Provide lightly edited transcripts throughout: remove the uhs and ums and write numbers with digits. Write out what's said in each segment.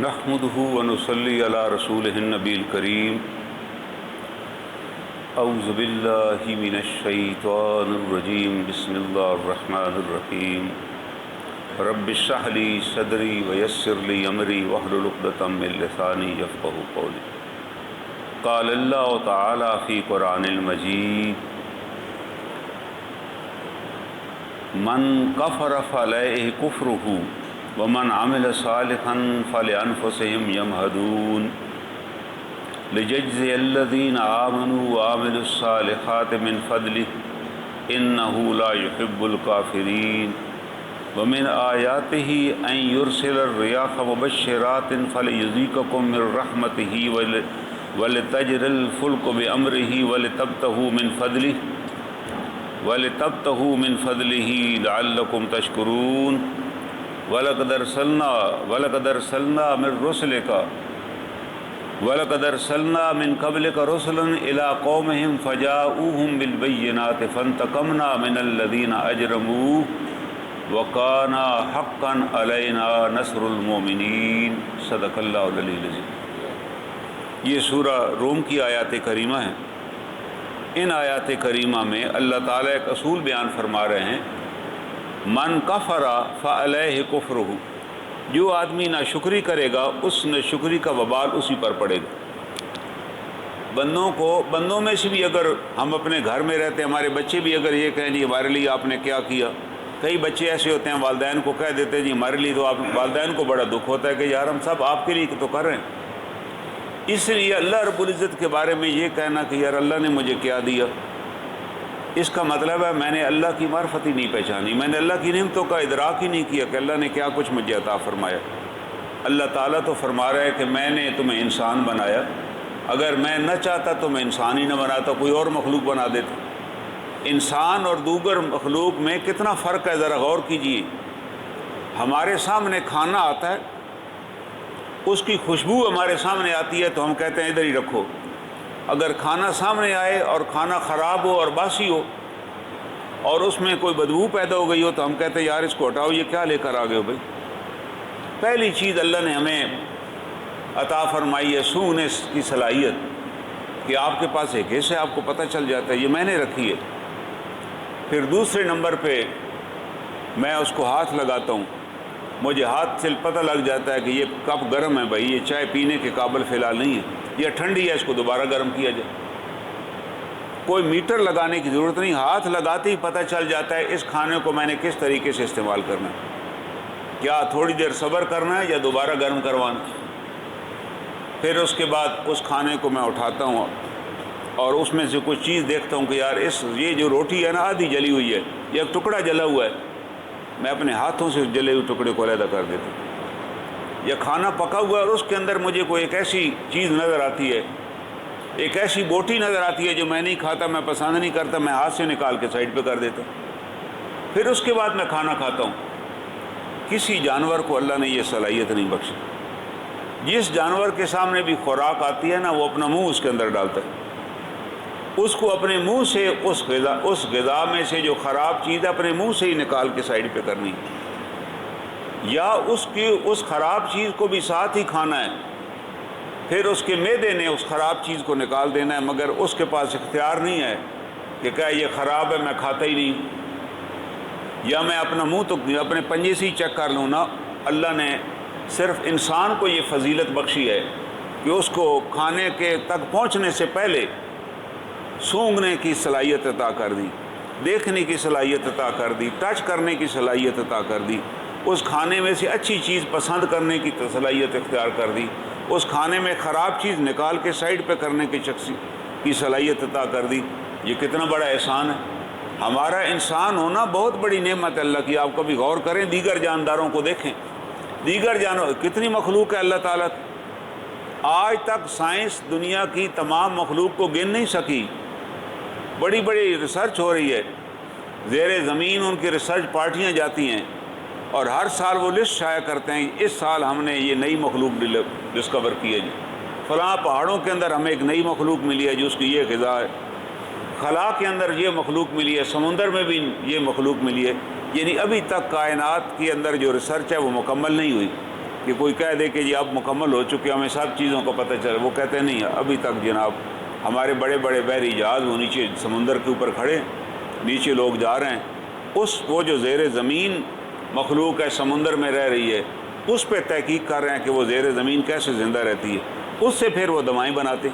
نحمده ونصلي على رسوله النبي الكريم اعوذ باللہ من الشیطان الرجیم بسم اللہ الرحمن الرحیم رب اشرح لي صدری ويسر لي امری واحلل عقدۃ من لسانی یفقهوا قولی قال اللہ تعالی فی قرآن المجید من کفر فعلیہ کفرہ ومن عمل صالحا فلأنفسهم يمهدون ليجزي الذين آمنوا وعملوا الصالحات من فضله إنه لا يحب الكافرين ومن آياته أن يرسل الرياح مبشرات فليذيقكم من رحمته ولتجري الفلك بأمره ولتبتغوا من فضله لعلكم تشكرون وَلَقَدْ أَرْسَلْنَا مِن قَبْلِكَ رُسُلًا إِلَىٰ قَوْمِهِمْ فَجَاءُوهُم بِالْبَيِّنَاتِ فَانْتَقَمْنَا مِنَ الَّذِينَ أَجْرَمُوا وَكَانَ حَقًّا عَلَيْنَا نَصْرُ الْمُؤْمِنِينَ صدق اللہ العلی العظیم۔ یہ سورہ روم کی آیات کریمہ ہیں۔ ان آیات کریمہ میں اللہ تعالیٰ ایک اصول بیان فرما رہے ہیں، من کفر فعلیہ کفرہ، جو آدمی ناشکری کرے گا اس ناشکری کا وبال اسی پر پڑے گا۔ بندوں میں سے بھی اگر ہم اپنے گھر میں رہتے ہیں، ہمارے بچے بھی اگر یہ کہیں جی ہمارے لیے آپ نے کیا کیا، کئی بچے ایسے ہوتے ہیں والدین کو کہہ دیتے ہیں جی ہمارے لیے تو آپ، والدین کو بڑا دکھ ہوتا ہے کہ یار ہم سب آپ کے لیے تو کر رہے ہیں۔ اس لیے اللہ رب العزت کے بارے میں یہ کہنا کہ یار اللہ نے مجھے کیا دیا، اس کا مطلب ہے میں نے اللہ کی معرفت ہی نہیں پہچانی، میں نے اللہ کی نعمتوں کا ادراک ہی نہیں کیا کہ اللہ نے کیا کچھ مجھے عطا فرمایا۔ اللہ تعالیٰ تو فرما رہا ہے کہ میں نے تمہیں انسان بنایا، اگر میں نہ چاہتا تو میں انسان ہی نہ بناتا، کوئی اور مخلوق بنا دیتا۔ انسان اور دیگر مخلوق میں کتنا فرق ہے، ذرا غور کیجئے۔ ہمارے سامنے کھانا آتا ہے، اس کی خوشبو ہمارے سامنے آتی ہے تو ہم کہتے ہیں ادھر ہی رکھو۔ اگر کھانا سامنے آئے اور کھانا خراب ہو اور باسی ہو اور اس میں کوئی بدبو پیدا ہو گئی ہو تو ہم کہتے ہیں یار اس کو ہٹاؤ، یہ کیا لے کر آ گئے ہو بھائی۔ پہلی چیز اللہ نے ہمیں عطا فرمائی ہے سونگنے کی صلاحیت، کہ آپ کے پاس ایک حصہ آپ کو پتہ چل جاتا ہے یہ میں نے رکھی ہے۔ پھر دوسرے نمبر پہ میں اس کو ہاتھ لگاتا ہوں، مجھے ہاتھ سے پتہ لگ جاتا ہے کہ یہ کپ گرم ہے بھائی، یہ چائے پینے کے قابل فی الحال نہیں ہے، یہ ٹھنڈی ہے، اس کو دوبارہ گرم کیا جائے۔ کوئی میٹر لگانے کی ضرورت نہیں، ہاتھ لگاتے ہی پتہ چل جاتا ہے اس کھانے کو میں نے کس طریقے سے استعمال کرنا ہے، کیا تھوڑی دیر صبر کرنا ہے یا دوبارہ گرم کروانا۔ پھر اس کے بعد اس کھانے کو میں اٹھاتا ہوں اور اس میں سے کچھ چیز دیکھتا ہوں کہ یار یہ جو روٹی ہے نا آدھی جلی ہوئی ہے، یہ ایک ٹکڑا جلا ہوا ہے، میں اپنے ہاتھوں سے جلے ہوئے ٹکڑے کو علیحدہ کر دیتا ہوں۔ یا کھانا پکا ہوا ہے اور اس کے اندر مجھے کوئی ایک ایسی چیز نظر آتی ہے، ایک ایسی بوٹی نظر آتی ہے جو میں نہیں کھاتا، میں پسند نہیں کرتا، میں ہاتھ سے نکال کے سائڈ پہ کر دیتا ہوں۔ پھر اس کے بعد میں کھانا کھاتا ہوں۔ کسی جانور کو اللہ نے یہ صلاحیت نہیں بخشی۔ جس جانور کے سامنے بھی خوراک آتی ہے نا وہ اپنا منہ اس کے اندر ڈالتا ہے، اس کو اپنے منہ سے اس غذا میں سے جو خراب چیز ہے اپنے منہ سے ہی نکال کے سائڈ پہ کرنی ہے، یا اس خراب چیز کو بھی ساتھ ہی کھانا ہے۔ پھر اس کے معدے نے اس خراب چیز کو نکال دینا ہے، مگر اس کے پاس اختیار نہیں ہے کہ کیا یہ خراب ہے میں کھاتا ہی نہیں، یا میں اپنا منہ تو اپنے پنجے سے ہی چیک کر لوں نا۔ اللہ نے صرف انسان کو یہ فضیلت بخشی ہے کہ اس کو کھانے کے تک پہنچنے سے پہلے سونگھنے کی صلاحیت عطا کر دی، دیکھنے کی صلاحیت عطا کر دی، ٹچ کرنے کی صلاحیت عطا کر دی، اس کھانے میں سے اچھی چیز پسند کرنے کی صلاحیت اختیار کر دی، اس کھانے میں خراب چیز نکال کے سائڈ پہ کرنے کی صلاحیت عطا کر دی۔ یہ کتنا بڑا احسان ہے۔ ہمارا انسان ہونا بہت بڑی نعمت ہے اللہ کی۔ آپ کبھی غور کریں، دیگر جانداروں کو دیکھیں، دیگر جانور کتنی مخلوق ہے اللہ تعالیٰ کی۔ آج تک سائنس دنیا کی تمام مخلوق کو گن نہیں سکی، بڑی بڑی ریسرچ ہو رہی ہے، زیر زمین ان کی ریسرچ پارٹیاں جاتی ہیں اور ہر سال وہ لسٹ شائع کرتے ہیں، اس سال ہم نے یہ نئی مخلوق ڈسکور کی ہے جی، فلاں پہاڑوں کے اندر ہمیں ایک نئی مخلوق ملی ہے جس کی یہ غذا ہے، خلا کے اندر یہ مخلوق ملی ہے، سمندر میں بھی یہ مخلوق ملی ہے۔ یعنی ابھی تک کائنات کے اندر جو ریسرچ ہے وہ مکمل نہیں ہوئی کہ کوئی کہہ دے کہ جی اب مکمل ہو چکے ہمیں سب چیزوں کا پتہ چلے، وہ کہتے نہیں ابھی تک جناب ہمارے بڑے بڑے بحری جہاز وہ نیچے سمندر کے اوپر کھڑے، نیچے لوگ جا رہے ہیں، وہ جو زیر زمین مخلوق ہے سمندر میں رہ رہی ہے اس پہ تحقیق کر رہے ہیں کہ وہ زیر زمین کیسے زندہ رہتی ہے، اس سے پھر وہ دوائیں بناتے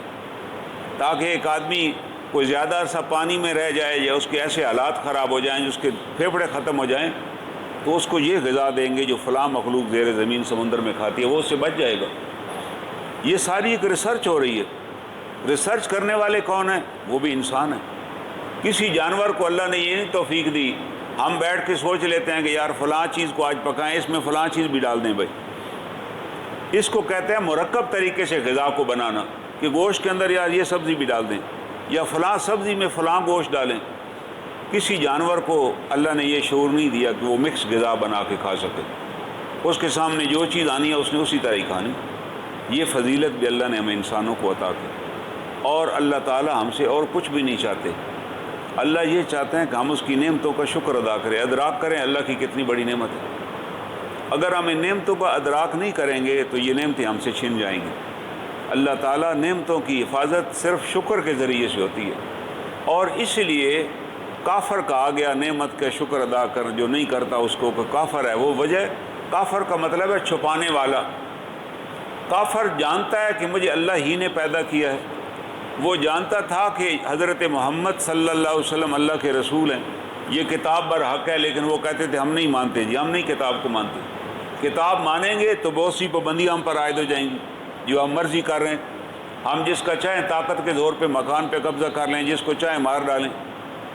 تاکہ ایک آدمی کوئی زیادہ عرصہ پانی میں رہ جائے یا اس کے ایسے حالات خراب ہو جائیں جس کے پھیپھڑے ختم ہو جائیں تو اس کو یہ غذا دیں گے جو فلاں مخلوق زیر زمین سمندر میں کھاتی ہے، وہ اس سے بچ جائے گا۔ یہ ساری ایک ریسرچ ہو رہی ہے۔ ریسرچ کرنے والے کون ہیں؟ وہ بھی انسان ہیں۔ کسی جانور کو اللہ نے یہ نہیں توفیق دی، ہم بیٹھ کے سوچ لیتے ہیں کہ یار فلاں چیز کو آج پکائیں، اس میں فلاں چیز بھی ڈال دیں۔ بھائی اس کو کہتے ہیں مرکب طریقے سے غذا کو بنانا، کہ گوشت کے اندر یار یہ سبزی بھی ڈال دیں یا فلاں سبزی میں فلاں گوشت ڈالیں۔ کسی جانور کو اللہ نے یہ شعور نہیں دیا کہ وہ مکس غذا بنا کے کھا سکے، اس کے سامنے جو چیز آنی ہے اس نے اسی طرح ہی کھانی۔ یہ فضیلت بھی اللہ نے ہمیں انسانوں کو عطا کی، اور اللہ تعالی ہم سے اور کچھ بھی نہیں چاہتے۔ اللہ یہ چاہتے ہیں کہ ہم اس کی نعمتوں کا شکر ادا کریں، ادراک کریں اللہ کی کتنی بڑی نعمت ہے۔ اگر ہم ان نعمتوں کا ادراک نہیں کریں گے تو یہ نعمتیں ہم سے چھن جائیں گی۔ اللہ تعالیٰ نعمتوں کی حفاظت صرف شکر کے ذریعے سے ہوتی ہے، اور اس لیے کافر کہا گیا نعمت کا شکر ادا کر جو نہیں کرتا اس کو کہ کافر ہے۔ وہ وجہ، کافر کا مطلب ہے چھپانے والا۔ کافر جانتا ہے کہ مجھے اللہ ہی نے پیدا کیا ہے، وہ جانتا تھا کہ حضرت محمد صلی اللہ علیہ وسلم اللہ کے رسول ہیں، یہ کتاب برحق ہے، لیکن وہ کہتے تھے ہم نہیں مانتے جی، ہم نہیں کتاب کو مانتے۔ کتاب مانیں گے تو بہت سی پابندیاں ہم پر عائد ہو جائیں گی، جو ہم مرضی کر رہے ہیں، ہم جس کا چاہیں طاقت کے زور پہ مکان پہ قبضہ کر لیں، جس کو چاہیں مار ڈالیں۔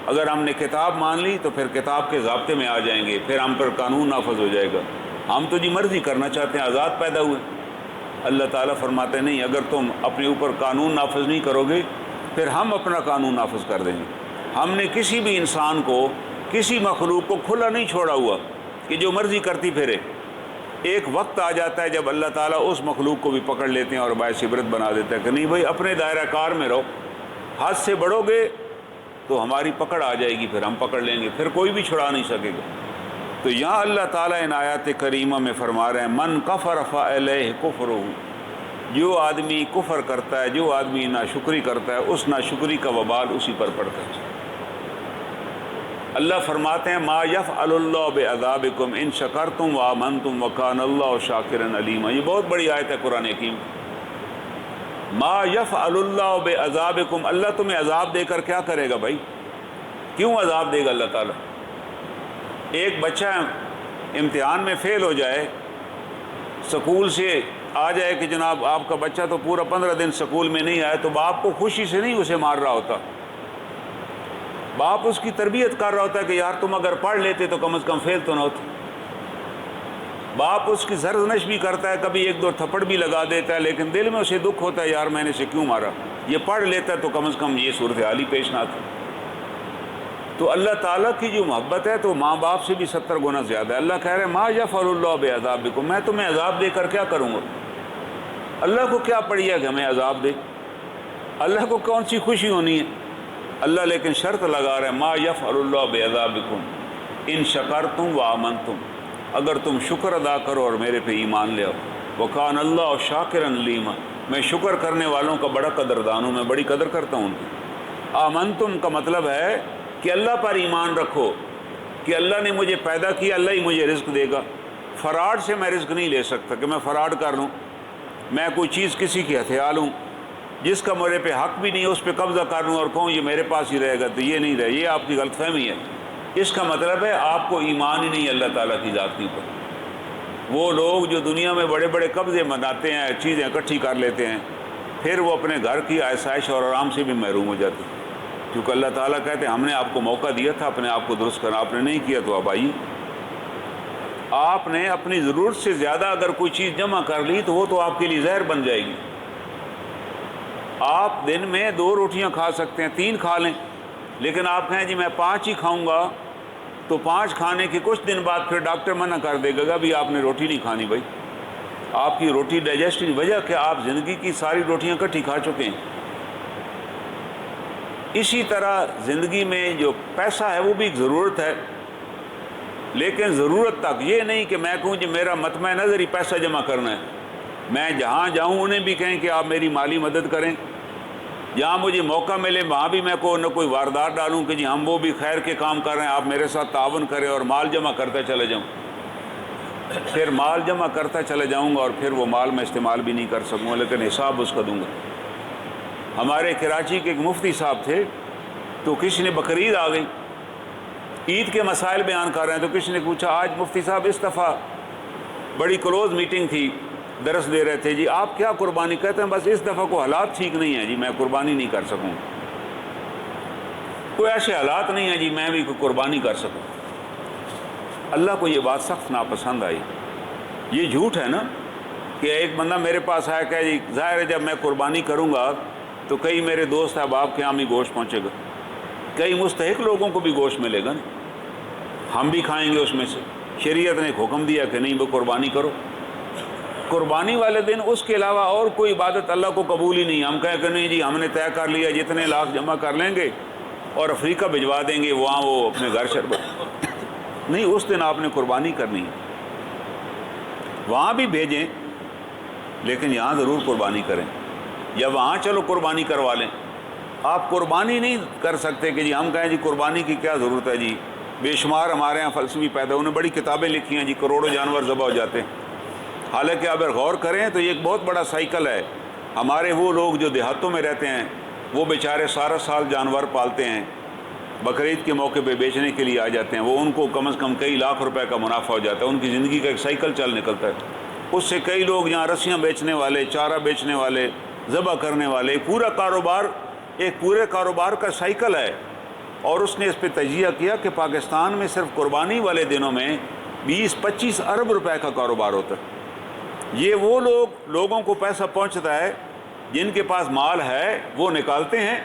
اگر ہم نے کتاب مان لی تو پھر کتاب کے ضابطے میں آ جائیں گے، پھر ہم پر قانون نافذ ہو جائے گا۔ ہم تو جی مرضی کرنا چاہتے ہیں، آزاد پیدا ہوئے۔ اللہ تعالیٰ فرماتے نہیں، اگر تم اپنے اوپر قانون نافذ نہیں کرو گے پھر ہم اپنا قانون نافذ کر دیں گے۔ ہم نے کسی بھی انسان کو، کسی مخلوق کو کھلا نہیں چھوڑا ہوا کہ جو مرضی کرتی پھرے۔ ایک وقت آ جاتا ہے جب اللہ تعالیٰ اس مخلوق کو بھی پکڑ لیتے ہیں اور باعث عبرت بنا دیتا ہے کہ نہیں بھائی اپنے دائرہ کار میں رہو، حد سے بڑھو گے تو ہماری پکڑ آ جائے گی، پھر ہم پکڑ لیں گے، پھر کوئی بھی چھڑا نہیں سکے گا۔ تو یہاں اللہ تعالیٰ ان آیات کریمہ میں فرما رہے ہیں من کفر فعلیہ کفرہ، جو آدمی کفر کرتا ہے، جو آدمی ناشکری کرتا ہے، اس ناشکری کا وبال اسی پر پڑتا ہے۔ اللہ فرماتے ہیں ما یفعل اللہ بعذابکم ان شکرتم وآمنتم وکان اللہ شاکرا علیما۔ یہ بہت بڑی آیت ہے قرآن حکیم۔ ما یفعل اللہ بعذابکم، اللہ تمہیں عذاب دے کر کیا کرے گا بھائی؟ کیوں عذاب دے گا اللہ تعالیٰ؟ ایک بچہ امتحان میں فیل ہو جائے، سکول سے آ جائے کہ جناب آپ کا بچہ تو پورا 15 دن سکول میں نہیں آیا، تو باپ کو خوشی سے نہیں اسے مار رہا ہوتا، باپ اس کی تربیت کر رہا ہوتا ہے کہ یار تم اگر پڑھ لیتے تو کم از کم فیل تو نہ ہوتے۔ باپ اس کی سرزنش بھی کرتا ہے، کبھی 1-2 تھپڑ بھی لگا دیتا ہے، لیکن دل میں اسے دکھ ہوتا ہے یار میں نے اسے کیوں مارا، یہ پڑھ لیتا ہے تو کم از کم یہ صورتحال ہی پیش نہ آتی۔ تو اللہ تعالیٰ کی جو محبت ہے تو ماں باپ سے بھی 70 گنا زیادہ ہے۔ اللہ کہہ رہے ہیں ما یفعل اللہ بعذابکم، میں تمہیں عذاب دے کر کیا کروں گا؟ اللہ کو کیا پڑی ہے کہ ہمیں عذاب دے؟ اللہ کو کون سی خوشی ہونی ہے؟ اللہ لیکن شرط لگا رہے ہیں ما یفعل اللہ بعذابکم ان شکرتم وآمنتم، اگر تم شکر ادا کرو اور میرے پہ ایمان لے آؤ، وکان اللہ شاکرا علیما، میں شکر کرنے والوں کا بڑا قدردان ہوں، میں بڑی قدر کرتا ہوں ان کی۔ آمنتم کا مطلب ہے کہ اللہ پر ایمان رکھو کہ اللہ نے مجھے پیدا کیا، اللہ ہی مجھے رزق دے گا۔ فراڈ سے میں رزق نہیں لے سکتا کہ میں فراڈ کر لوں، میں کوئی چیز کسی کی ہتھیال ہوں جس کا میرے پہ حق بھی نہیں ہے اس پہ قبضہ کر لوں اور کہوں یہ میرے پاس ہی رہے گا، تو یہ نہیں رہے، یہ آپ کی غلط فہمی ہے۔ اس کا مطلب ہے آپ کو ایمان ہی نہیں ہے اللہ تعالیٰ کی ذات کے اوپر۔ وہ لوگ جو دنیا میں بڑے بڑے قبضے مناتے ہیں، چیزیں اکٹھی کر لیتے ہیں، پھر وہ اپنے گھر کی آسائش اور آرام سے بھی محروم ہو جاتے ہیں، کیونکہ اللہ تعالیٰ کہتے ہیں ہم نے آپ کو موقع دیا تھا اپنے آپ کو درست کرنا، آپ نے نہیں کیا، تو اب آئیے۔ آپ نے اپنی ضرورت سے زیادہ اگر کوئی چیز جمع کر لی تو وہ تو آپ کے لیے زہر بن جائے گی۔ آپ دن میں 2 روٹیاں کھا سکتے ہیں، 3 کھا لیں، لیکن آپ کہیں جی میں 5 ہی کھاؤں گا، تو 5 کھانے کے کچھ دن بعد پھر ڈاکٹر منع کر دے گا بھی آپ نے روٹی نہیں کھانی بھائی، آپ کی روٹی ڈائجسٹ نہیں، وجہ کہ آپ زندگی کی ساری روٹیاں اکٹھی کھا چکے ہیں۔ اسی طرح زندگی میں جو پیسہ ہے وہ بھی ایک ضرورت ہے، لیکن ضرورت تک یہ نہیں کہ میں کہوں جی میرا مطمع نظر ہی پیسہ جمع کرنا ہے، میں جہاں جاؤں انہیں بھی کہیں کہ آپ میری مالی مدد کریں، جہاں مجھے موقع ملے وہاں بھی میں نہ کوئی واردات ڈالوں کہ جی ہم وہ بھی خیر کے کام کر رہے ہیں، آپ میرے ساتھ تعاون کریں، اور مال جمع کرتا چلے جاؤں، پھر مال جمع کرتا چلے جاؤں گا اور پھر وہ مال میں استعمال بھی نہیں کر سکوں گا، لیکن حساب اس کا دوں گا۔ ہمارے کراچی کے ایک مفتی صاحب تھے، تو کسی نے بقرعید آ گئی، عید کے مسائل بیان کر رہے ہیں، تو کسی نے پوچھا آج مفتی صاحب اس دفعہ بڑی کلوز میٹنگ تھی، درس دے رہے تھے جی آپ کیا قربانی؟ کہتے ہیں بس اس دفعہ کو حالات ٹھیک نہیں ہیں جی، میں قربانی نہیں کر سکوں، کوئی ایسے حالات نہیں ہیں جی میں بھی کوئی قربانی کر سکوں۔ اللہ کو یہ بات سخت ناپسند آئی۔ یہ جھوٹ ہے نا کہ ایک بندہ میرے پاس آیا کہ جی ظاہر ہے جب میں قربانی کروں گا تو کئی میرے دوست احباب کے یہاں بھی گوشت پہنچے گا، کئی مستحق لوگوں کو بھی گوشت ملے گا نا، ہم بھی کھائیں گے اس میں سے۔ شریعت نے ایک حکم دیا کہ نہیں وہ قربانی کرو۔ قربانی والے دن اس کے علاوہ اور کوئی عبادت اللہ کو قبول ہی نہیں۔ ہم کہیں کہ نہیں جی ہم نے طے کر لیا جتنے لاکھ جمع کر لیں گے اور افریقہ بھجوا دیں گے، وہاں وہ اپنے گھر شربت نہیں، اس دن آپ نے قربانی کرنی ہے، وہاں بھی بھیجیں لیکن یہاں ضرور قربانی کریں، یا وہاں چلو قربانی کروا لیں۔ آپ قربانی نہیں کر سکتے کہ جی ہم کہیں جی قربانی کی کیا ضرورت ہے جی، بے شمار ہمارے ہاں فلسفی پیدا، انہیں بڑی کتابیں لکھی ہیں جی کروڑوں جانور ذبح ہو جاتے ہیں۔ حالانکہ اگر غور کریں تو یہ ایک بہت بڑا سائیکل ہے۔ ہمارے وہ لوگ جو دیہاتوں میں رہتے ہیں وہ بیچارے سارا سال جانور پالتے ہیں، بقرعید کے موقع پہ بیچنے کے لیے آ جاتے ہیں، وہ ان کو کم از کم کئی لاکھ روپے کا منافع ہو جاتا ہے، ان کی زندگی کا ایک سائیکل چل نکلتا ہے۔ اس سے کئی لوگ یہاں رسیاں بیچنے والے، چارہ بیچنے والے، ذبح کرنے والے، پورا کاروبار ایک پورے کاروبار کا سائیکل ہے۔ اور اس نے اس پہ تجزیہ کیا کہ پاکستان میں صرف قربانی والے دنوں میں 20-25 ارب روپے کا کاروبار ہوتا ہے۔ یہ وہ لوگوں کو پیسہ پہنچتا ہے جن کے پاس مال ہے، وہ نکالتے ہیں،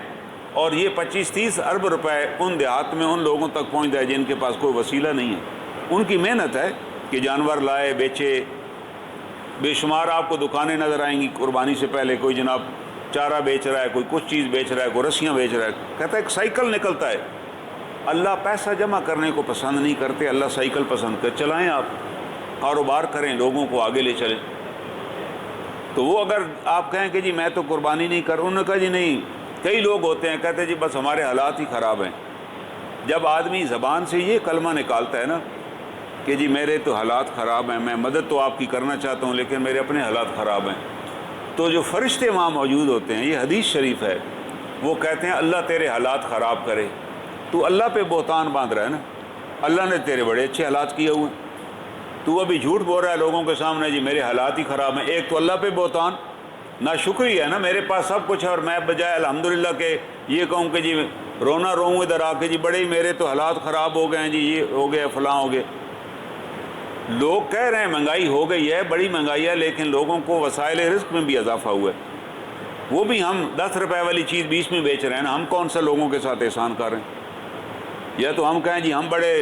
اور یہ 25-30 ارب روپے ان دیہات میں ان لوگوں تک پہنچتا ہے جن کے پاس کوئی وسیلہ نہیں ہے۔ ان کی محنت ہے کہ جانور لائے، بیچے۔ بے شمار آپ کو دکانیں نظر آئیں گی قربانی سے پہلے، کوئی جناب چارہ بیچ رہا ہے، کوئی کچھ چیز بیچ رہا ہے، کوئی رسیاں بیچ رہا ہے۔ کہتا ہے ایک سائیکل نکلتا ہے۔ اللہ پیسہ جمع کرنے کو پسند نہیں کرتے، اللہ سائیکل پسند کر چلائیں، آپ کاروبار کریں، لوگوں کو آگے لے چلیں۔ تو وہ اگر آپ کہیں کہ جی میں تو قربانی نہیں کر، انہوں نے کہا جی نہیں، کئی لوگ ہوتے ہیں کہتے ہیں جی بس ہمارے حالات ہی خراب ہیں۔ جب آدمی زبان سے یہ کلمہ نکالتا ہے نا کہ جی میرے تو حالات خراب ہیں، میں مدد تو آپ کی کرنا چاہتا ہوں لیکن میرے اپنے حالات خراب ہیں، تو جو فرشتے وہاں موجود ہوتے ہیں، یہ حدیث شریف ہے، وہ کہتے ہیں اللہ تیرے حالات خراب کرے۔ تو اللہ پہ بہتان باندھ رہا ہے نا، اللہ نے تیرے بڑے اچھے حالات کیے ہوئے، تو ابھی جھوٹ بول رہا ہے لوگوں کے سامنے جی میرے حالات ہی خراب ہیں۔ ایک تو اللہ پہ بہتان، ناشکری ہے نا، میرے پاس سب کچھ ہے اور میں بجائے الحمدللہ کہ یہ کہوں کہ جی رونا روؤں ادھر آ کے جی بڑے ہی میرے تو حالات خراب ہو گئے ہیں جی، یہ ہو گیا فلاں ہو گیا۔ لوگ کہہ رہے ہیں مہنگائی ہو گئی ہے، بڑی مہنگائی ہے، لیکن لوگوں کو وسائل رزق میں بھی اضافہ ہوا ہے، وہ بھی ہم 10 روپے والی چیز 20 میں بیچ رہے ہیں نا، ہم کون سا لوگوں کے ساتھ احسان کر رہے ہیں؟ یا تو ہم کہیں جی ہم بڑے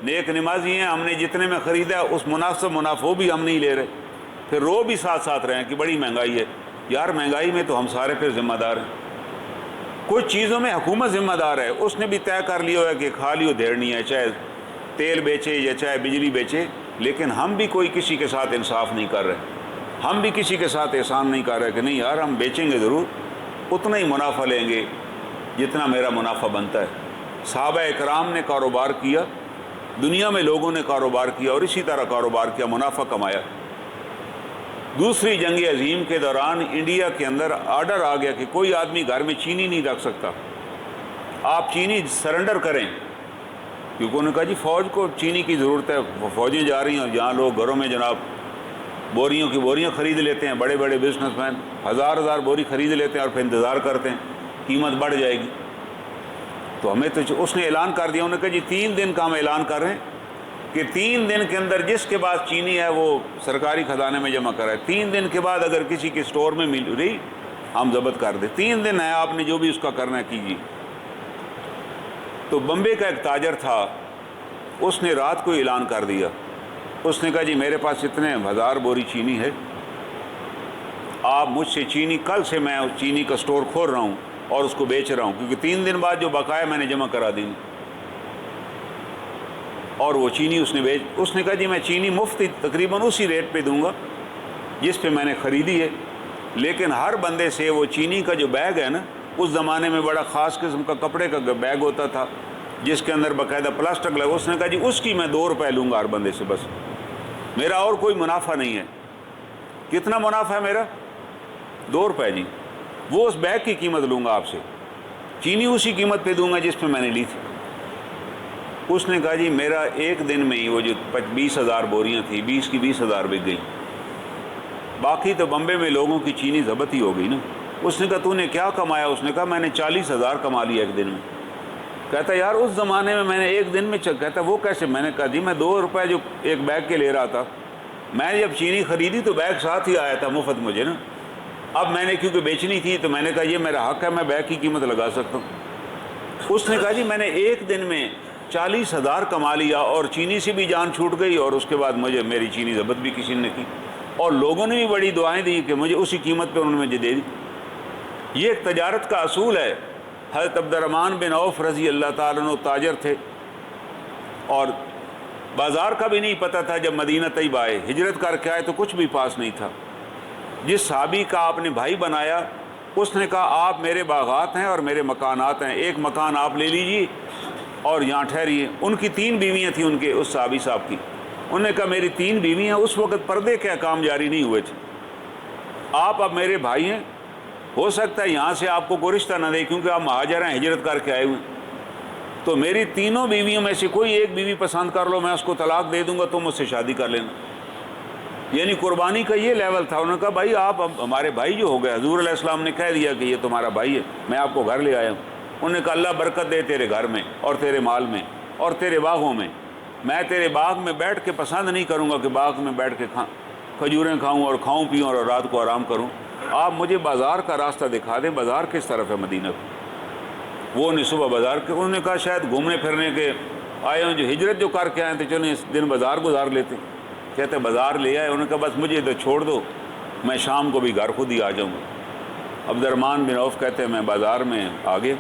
نیک نمازی ہیں، ہم نے جتنے میں خریدا اس مناسب منافع بھی ہم نہیں لے رہے، پھر رو بھی ساتھ ساتھ رہے ہیں کہ بڑی مہنگائی ہے۔ یار مہنگائی میں تو ہم سارے پھر ذمہ دار ہیں، کچھ چیزوں میں حکومت ذمہ دار ہے، اس نے بھی طے کر لیا ہوا ہے کہ کھا لیو دھیڑنی ہے، چاہے تیل بیچے یا چاہے بجلی بیچے، لیکن ہم بھی کوئی کسی کے ساتھ انصاف نہیں کر رہے، ہم بھی کسی کے ساتھ احسان نہیں کر رہے کہ نہیں یار ہم بیچیں گے ضرور، اتنا ہی منافع لیں گے جتنا میرا منافع بنتا ہے۔ صحابہ اکرام نے کاروبار کیا، دنیا میں لوگوں نے کاروبار کیا اور اسی طرح کاروبار کیا، منافع کمایا۔ دوسری جنگ عظیم کے دوران انڈیا کے اندر آرڈر آ گیا کہ کوئی آدمی گھر میں چینی نہیں رکھ سکتا، آپ چینی سرنڈر کریں، کیونکہ انہوں نے کہا جی فوج کو چینی کی ضرورت ہے، فوجیں جا رہی ہیں، جہاں لوگ گھروں میں جناب بوریوں کی بوریاں خرید لیتے ہیں، بڑے بڑے بزنس مین ہزار بوری خرید لیتے ہیں اور پھر انتظار کرتے ہیں قیمت بڑھ جائے گی، تو ہمیں تو اس نے اعلان کر دیا، انہوں نے کہا جی 3 دن کا ہم اعلان کر رہے ہیں کہ 3 دن کے اندر جس کے پاس چینی ہے وہ سرکاری خزانے میں جمع کرائے، 3 دن کے بعد اگر کسی کے سٹور میں مل رہی ہم ضبط کر دیں، 3 دن ہے آپ نے جو بھی اس کا کرنا ہے کیجیے۔ تو بمبے کا ایک تاجر تھا، اس نے رات کو اعلان کر دیا، اس نے کہا جی میرے پاس اتنے 1000 بوری چینی ہے، آپ مجھ سے چینی، کل سے میں اس چینی کا سٹور کھول رہا ہوں اور اس کو بیچ رہا ہوں، کیونکہ 3 دن بعد جو بقایا میں نے جمع کرا دی۔ اور وہ چینی اس نے کہا جی میں چینی مفت تقریباً اسی ریٹ پہ دوں گا جس پہ میں نے خریدی ہے، لیکن ہر بندے سے وہ چینی کا جو بیگ ہے نا، اس زمانے میں بڑا خاص قسم کا کپڑے کا بیگ ہوتا تھا جس کے اندر باقاعدہ پلاسٹک لگا، اس نے کہا جی اس کی میں 2 روپے لوں گا ہر بندے سے، بس میرا اور کوئی منافع نہیں ہے۔ کتنا منافع ہے میرا؟ 2 روپے جی، وہ اس بیگ کی قیمت لوں گا آپ سے، چینی اسی قیمت پہ دوں گا جس پہ میں نے لی تھی۔ اس نے کہا جی میرا ایک دن میں ہی وہ جو 20,000 بوریاں تھیں 20 کی 20,000 بک گئی، باقی تو بمبے میں لوگوں کی چینی ضبط ہی ہو گئی نا۔ اس نے کہا تو نے کیا کمایا؟ اس نے کہا میں نے 40,000 کما لیا ایک دن میں۔ کہتا یار اس زمانے میں میں نے ایک دن میں کہتا وہ کیسے؟ میں نے کہا جی میں 2 روپے جو ایک بیگ کے لے رہا تھا، میں جب چینی خریدی تو بیگ ساتھ ہی آیا تھا مفت مجھے نا، اب میں نے کیونکہ بیچنی تھی تو میں نے کہا یہ میرا حق ہے، میں بیگ کی قیمت لگا سکتا ہوں۔ اس نے کہا جی میں نے ایک دن میں 40,000 کما لیا اور چینی سے بھی جان چھوٹ گئی، اور اس کے بعد مجھے میری چینی ضبط بھی کسی نے کی، اور لوگوں نے بھی بڑی دعائیں دی کہ مجھے اسی قیمت پہ انہوں نے مجھے دے دی۔ یہ ایک تجارت کا اصول ہے۔ حضرت عبد الرحمن بن عوف رضی اللہ تعالیٰ عنہ تاجر تھے، اور بازار کا بھی نہیں پتہ تھا۔ جب مدینہ طیبہ آئے، ہجرت کر کے آئے تو کچھ بھی پاس نہیں تھا۔ جس صحابی کا آپ نے بھائی بنایا، اس نے کہا آپ میرے باغات ہیں اور میرے مکانات ہیں، ایک مکان آپ لے لیجیے اور یہاں ٹھہریے۔ ان کی 3 بیویاں تھیں ان کے اس صحابی صاحب کی۔ انہوں نے کہا میری 3 بیویاں، اس وقت پردے کے احکام جاری نہیں ہوئے تھے، آپ اب میرے بھائی ہیں، ہو سکتا ہے یہاں سے آپ کو کوئی رشتہ نہ دے کیونکہ آپ مہاجر ہیں، ہجرت کر کے آئے ہوئے، تو میری 3 بیویوں میں سے کوئی ایک بیوی پسند کر لو، میں اس کو طلاق دے دوں گا، تم مجھ سے شادی کر لینا۔ یعنی قربانی کا یہ لیول تھا۔ انہوں نے کہا بھائی آپ اب ہمارے بھائی جو ہو گئے، حضور علیہ السلام نے کہہ دیا کہ یہ تمہارا بھائی ہے، میں آپ کو گھر لے آیا ہوں۔ انہوں نے کہا اللہ برکت دے تیرے گھر میں اور تیرے مال میں اور تیرے باغوں میں، میں تیرے باغ میں بیٹھ کے پسند نہیں کروں گا کہ باغ میں بیٹھ کے کھجوریں کھاؤں اور کھاؤں پیوں اور رات کو آرام کروں، آپ مجھے بازار کا راستہ دکھا دیں، بازار کس طرف ہے مدینہ کو۔ وہ نہیں صبح بازار کے، انہوں نے کہا شاید گھومنے پھرنے کے آئے ہوں، جو ہجرت جو کر کے آئے تو چلیں اس دن بازار گزار لیتے۔ کہتے بازار لے آئے، انہوں نے کہا بس مجھے ادھر چھوڑ دو، میں شام کو بھی گھر خود ہی آ جاؤں گا۔ عبد الرحمن بن عوف کہتے ہیں میں بازار میں آگے،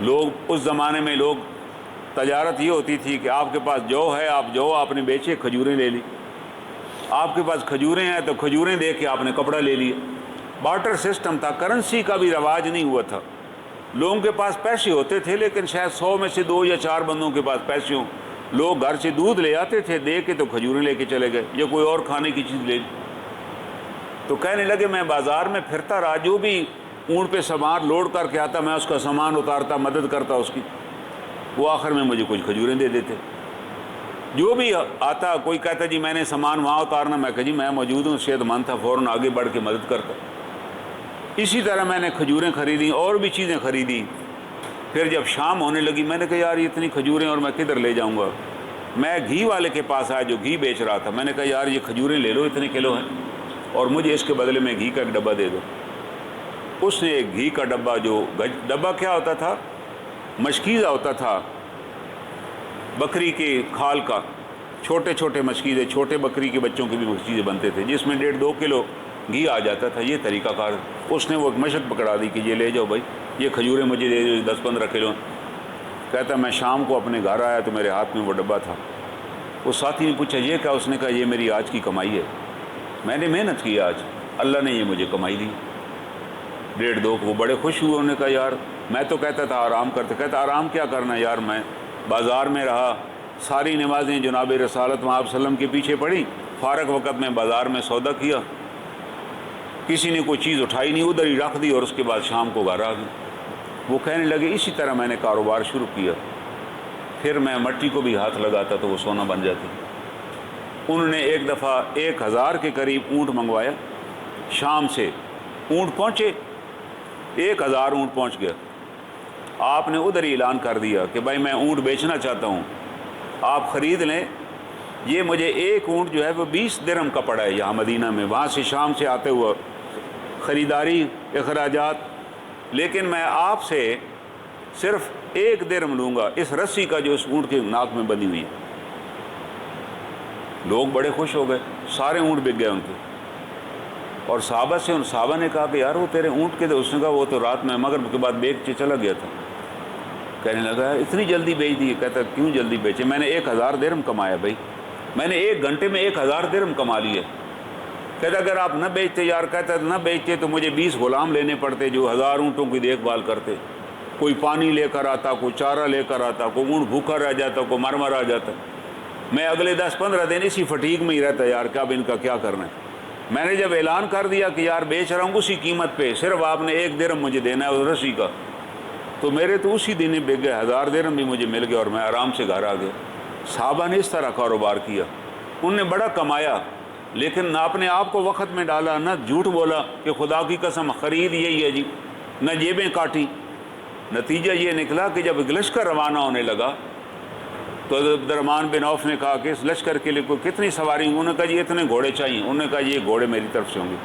لوگ اس زمانے میں لوگ تجارت یہ ہوتی تھی کہ آپ کے پاس جو ہے آپ نے بیچے، کھجوریں لے لی، آپ کے پاس کھجوریں ہیں تو کھجوریں دے کے آپ نے کپڑا لے لیا۔ بارٹر سسٹم تھا، کرنسی کا بھی رواج نہیں ہوا تھا۔ لوگوں کے پاس پیسے ہوتے تھے لیکن شاید 100 میں سے 2 یا 4 بندوں کے پاس پیسے ہوں۔ لوگ گھر سے دودھ لے آتے تھے، دے کے تو کھجوریں لے کے چلے گئے یا کوئی اور کھانے کی چیز لے لی۔ تو کہنے لگے میں بازار میں پھرتا رہا، جو بھی اونٹ پہ سامان لوڈ کر کے آتا میں اس کا سامان اتارتا، مدد کرتا اس کی، وہ آخر میں مجھے کچھ کھجوریں دے دیتے۔ جو بھی آتا کوئی کہتا جی میں نے سامان وہاں اتارنا، میں کہا جی میں موجود ہوں، صحت مند تھا، فوراً آگے بڑھ کے مدد کرتا۔ اسی طرح میں نے کھجوریں خریدیں اور بھی چیزیں خریدیں۔ پھر جب شام ہونے لگی میں نے کہا یار اتنی کھجوریں اور میں کدھر لے جاؤں گا۔ میں گھی والے کے پاس آیا جو گھی بیچ رہا تھا، میں نے کہا یار یہ کھجوریں لے لو، اتنے کلو ہیں، اور مجھے اس کے بدلے میں گھی کا ایک ڈبہ دے دو۔ اس نے ایک گھی کا ڈبہ، جو ڈبہ کیا ہوتا تھا، مشکیزہ ہوتا تھا بکری کے کھال کا، چھوٹے چھوٹے مشکیزے، چھوٹے بکری کے بچوں کے بھی مشکیزے بنتے تھے جس میں 1.5-2 کلو گھی آ جاتا تھا۔ یہ طریقہ کار اس نے وہ ایک مشق پکڑا دی کہ یہ لے جاؤ بھائی، یہ کھجوریں مجھے دے دو 10-15 کلو۔ کہتا میں شام کو اپنے گھر آیا تو میرے ہاتھ میں وہ ڈبہ تھا۔ اس ساتھی نے پوچھا یہ کیا؟ اس نے کہا یہ میری آج کی کمائی ہے، میں نے محنت کی، آج اللہ نے یہ مجھے کمائی دی 1.5-2۔ وہ بڑے خوش ہوئے، انہوں نے کہا یار میں تو کہتا تھا آرام کرتے۔ کہتا آرام کیا کرنا یار، میں بازار میں رہا، ساری نمازیں جناب رسالت وہاں صلی اللہ علیہ وسلم کے پیچھے پڑھی، فارغ وقت میں بازار میں سودا کیا، کسی نے کوئی چیز اٹھائی نہیں، ادھر ہی رکھ دی، اور اس کے بعد شام کو گھر آ گئی۔ وہ کہنے لگے اسی طرح میں نے کاروبار شروع کیا، پھر میں مٹی کو بھی ہاتھ لگاتا تو وہ سونا بن جاتی۔ انہوں نے ایک دفعہ 1000 کے قریب اونٹ منگوایا، شام سے اونٹ پہنچے، 1000 اونٹ پہنچ گیا۔ آپ نے ادھر ہی اعلان کر دیا کہ بھائی میں اونٹ بیچنا چاہتا ہوں، آپ خرید لیں۔ یہ مجھے ایک اونٹ جو ہے وہ 20 درہم کا پڑا ہے یہاں مدینہ میں، وہاں سے شام سے آتے ہوا خریداری اخراجات، لیکن میں آپ سے صرف 1 درہم لوں گا اس رسی کا جو اس اونٹ کے ناک میں بندھی ہوئی ہے۔ لوگ بڑے خوش ہو گئے، سارے اونٹ بک گئے ان کے۔ اور صحابہ نے کہا کہ یار وہ تیرے اونٹ کے تھے؟ اس نے کہا وہ تو رات میں مغرب کے بعد بیچ کے چلا گیا تھا۔ کہنے لگا اتنی جلدی بیچ دی؟ کہتا کیوں جلدی بیچے؟ میں نے 1000 درہم کمایا بھائی، میں نے 1 گھنٹے میں 1000 درہم کما لیے۔ کہتا اگر آپ نہ بیچتے یار، کہتا نہ بیچتے تو مجھے 20 غلام لینے پڑتے جو 1000 اونٹوں کی دیکھ بھال کرتے، کوئی پانی لے کر آتا، کوئی چارہ لے کر آتا، کوئی اونٹ بھوکا رہ جاتا، کوئی مر آ جاتا۔ میں اگلے 10-15 دن اسی فٹیگ میں ہی رہتا یار، کہ اب ان کا کیا کرنا ہے۔ میں نے جب اعلان کر دیا کہ یار بیچ رہا ہوں اسی قیمت پہ، صرف آپ نے 1 درہم مجھے دینا ہے اس رسی کا، تو میرے تو اسی دن ہی بک گئے، 1000 درہم بھی مجھے مل گئے اور میں آرام سے گھر آ گیا۔ صحابہ نے اس طرح کاروبار کیا، انہوں نے بڑا کمایا، لیکن نہ اپنے آپ کو وقت میں ڈالا، نہ جھوٹ بولا کہ خدا کی قسم خرید یہی ہے جی، نہ جیبیں کاٹی۔ نتیجہ یہ نکلا کہ جب ایک لشکر روانہ ہونے لگا تو عبد الرحمن بن عوف نے کہا کہ اس لشکر کے لیے کتنی سواری؟ انہوں نے کہا جی اتنے گھوڑے چاہیے۔ انہوں نے کہا یہ گھوڑے میری طرف سے ہوں گے،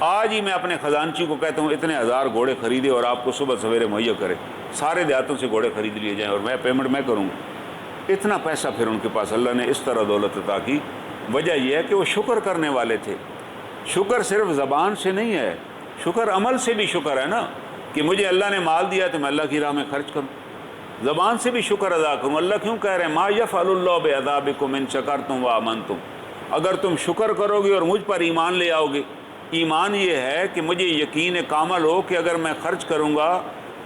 آج ہی میں اپنے خزانچی کو کہتا ہوں اتنے 1000 گھوڑے خریدے اور آپ کو صبح سویرے مہیا کرے، سارے دیہاتوں سے گھوڑے خرید لیے جائیں اور میں پیمنٹ میں کروں گا۔ اتنا پیسہ پھر ان کے پاس، اللہ نے اس طرح دولت عطا کی۔ وجہ یہ ہے کہ وہ شکر کرنے والے تھے۔ شکر صرف زبان سے نہیں ہے، شکر عمل سے بھی شکر ہے نا، کہ مجھے اللہ نے مال دیا تو میں اللہ کی راہ میں خرچ کروں، زبان سے بھی شکر ادا کروں۔ اللہ کیوں کہہ رہے ہیں ما یفعل اللہ بعذابکم ان شکرتم وآمنتم، اگر تم شکر کرو گے اور مجھ پر ایمان لے آؤ گے۔ ایمان یہ ہے کہ مجھے یقین کامل ہو کہ اگر میں خرچ کروں گا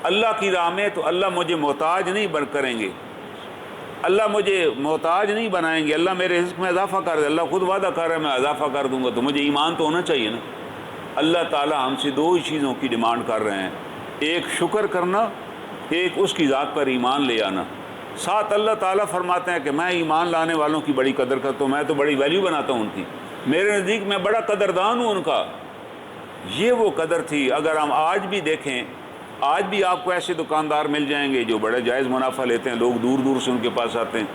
اللہ کی راہ میں تو اللہ مجھے محتاج نہیں کریں گے، اللہ مجھے محتاج نہیں بنائیں گے، اللہ میرے رزق میں اضافہ کر دے، اللہ خود وعدہ کر رہا ہے میں اضافہ کر دوں گا، تو مجھے ایمان تو ہونا چاہیے نا۔ اللہ تعالیٰ ہم سے 2 ہی چیزوں کی ڈیمانڈ کر رہے ہیں، ایک شکر کرنا، ایک اس کی ذات پر ایمان لے آنا۔ ساتھ اللہ تعالیٰ فرماتے ہیں کہ میں ایمان لانے والوں کی بڑی قدر کرتا ہوں، میں تو بڑی ویلیو بناتا ہوں ان کی، میرے نزدیک میں بڑا قدردان ہوں ان کا۔ یہ وہ قدر تھی۔ اگر ہم آج بھی دیکھیں، آج بھی آپ کو ایسے دکاندار مل جائیں گے جو بڑے جائز منافع لیتے ہیں، لوگ دور دور سے ان کے پاس آتے ہیں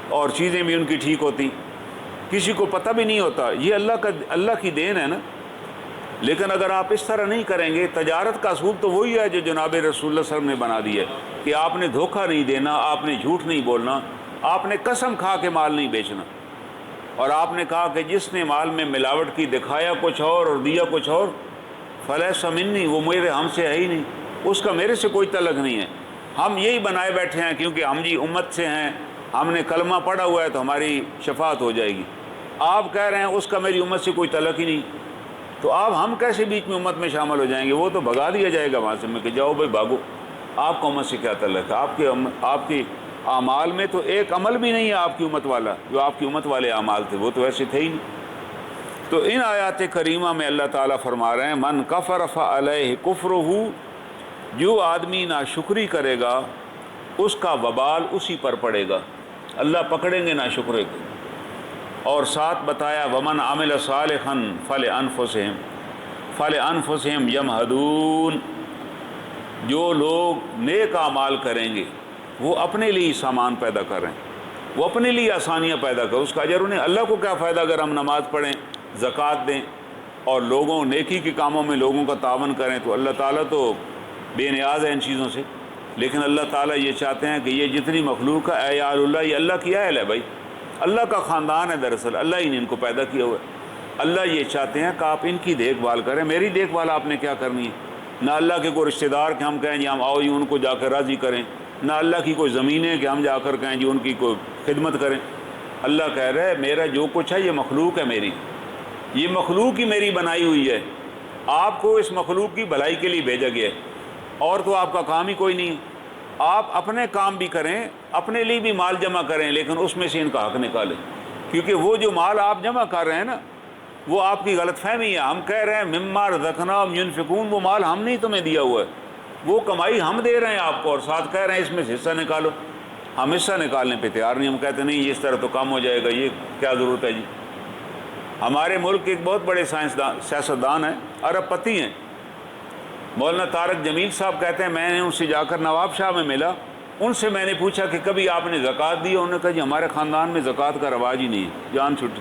اور چیزیں بھی ان کی ٹھیک ہوتی، کسی کو پتہ بھی نہیں ہوتا، یہ اللہ کی دین ہے نا۔ لیکن اگر آپ اس طرح نہیں کریں گے، تجارت کا اصول تو وہی ہے جو جناب رسول اللہ صلی اللہ علیہ وسلم نے بنا دیا ہے کہ آپ نے دھوکہ نہیں دینا، آپ نے جھوٹ نہیں بولنا، آپ نے قسم کھا کے مال نہیں بیچنا۔ اور آپ نے کہا کہ جس نے مال میں ملاوٹ کی، دکھایا کچھ اور دیا کچھ اور، فلیس منی، وہ میرے ہم سے ہے ہی نہیں، اس کا میرے سے کوئی تعلق نہیں ہے۔ ہم یہی بنائے بیٹھے ہیں کیونکہ ہم جی امت سے ہیں، ہم نے کلمہ پڑھا ہوا ہے تو ہماری شفاعت ہو جائے گی۔ آپ کہہ رہے ہیں اس کا میری امت سے کوئی تعلق ہی نہیں، تو آپ ہم کیسے بیچ میں امت میں شامل ہو جائیں گے؟ وہ تو بھگا دیا جائے گا وہاں سے، میں کہ جاؤ بھائی بھاگو، آپ کو امت سے کیا تعلق ہے؟ آپ کے اعمال میں تو ایک عمل بھی نہیں ہے آپ کی امت والا، جو آپ کی امت والے اعمال تھے وہ تو ایسے تھے ہی نہیں۔ تو ان آیات کریمہ میں اللہ تعالیٰ فرما رہے ہیں من کفر فعلیہ کفرہ، جو آدمی ناشکری کرے گا اس کا وبال اسی پر پڑے گا، اللہ پکڑیں گے ناشکرے کو۔ اور ساتھ بتایا ومن عمل صالحا فلانفسہم یمہدون، جو لوگ نیک اعمال کریں گے وہ اپنے لیے سامان پیدا کر رہے ہیں، وہ اپنے لیے آسانیاں پیدا کریں، اس کا اجر انہیں۔ اللہ کو کیا فائدہ اگر ہم نماز پڑھیں، زکوٰۃ دیں اور لوگوں نیکی کے کاموں میں لوگوں کا تعاون کریں، تو اللہ تعالیٰ تو بے نیاز ہے ان چیزوں سے۔ لیکن اللہ تعالیٰ یہ چاہتے ہیں کہ یہ جتنی مخلوق ہے اے یار اللہ، یہ اللہ کی اہل ہے بھائی، اللہ کا خاندان ہے، دراصل اللہ ہی نے ان کو پیدا کیا ہوا ہے۔ اللہ یہ چاہتے ہیں کہ آپ ان کی دیکھ بھال کریں، میری دیکھ بھال آپ نے کیا کرنی ہے؟ نہ اللہ کے کوئی رشتہ دار کہ ہم کہیں جی ہم آؤ جی ان کو جا کر راضی کریں، نہ اللہ کی کوئی زمینیں کہ ہم جا کر کہیں جی ان کی کوئی خدمت کریں۔ اللہ کہہ رہا ہے میرا جو کچھ ہے یہ مخلوق ہے میری، یہ مخلوق ہی میری بنائی ہوئی ہے، آپ کو اس مخلوق کی بھلائی کے لیے بھیجا گیا ہے، اور تو آپ کا کام ہی کوئی نہیں ہے۔ آپ اپنے کام بھی کریں، اپنے لیے بھی مال جمع کریں، لیکن اس میں سے ان کا حق نکالیں، کیونکہ وہ جو مال آپ جمع کر رہے ہیں نا وہ آپ کی غلط فہمی ہے۔ ہم کہہ رہے ہیں مما رزقناہم ینفقون، وہ مال ہم نہیں تمہیں دیا ہوا ہے، وہ کمائی ہم دے رہے ہیں آپ کو، اور ساتھ کہہ رہے ہیں اس میں سے حصہ نکالو۔ ہم حصہ نکالنے پہ تیار نہیں، ہم کہتے نہیں یہ اس طرح تو کام ہو جائے گا، یہ کیا ضرورت ہے جی۔ ہمارے ملک کے ایک بہت بڑے سیاستدان ہیں، ارب پتی ہیں، مولانا طارق جمیل صاحب کہتے ہیں میں نے ان سے جا کر نواب شاہ میں ملا، ان سے میں نے پوچھا کہ کبھی آپ نے زکوٰۃ دی؟ انہوں نے کہا جی ہمارے خاندان میں زکوٰۃ کا رواج ہی نہیں ہے، جان چھٹ۔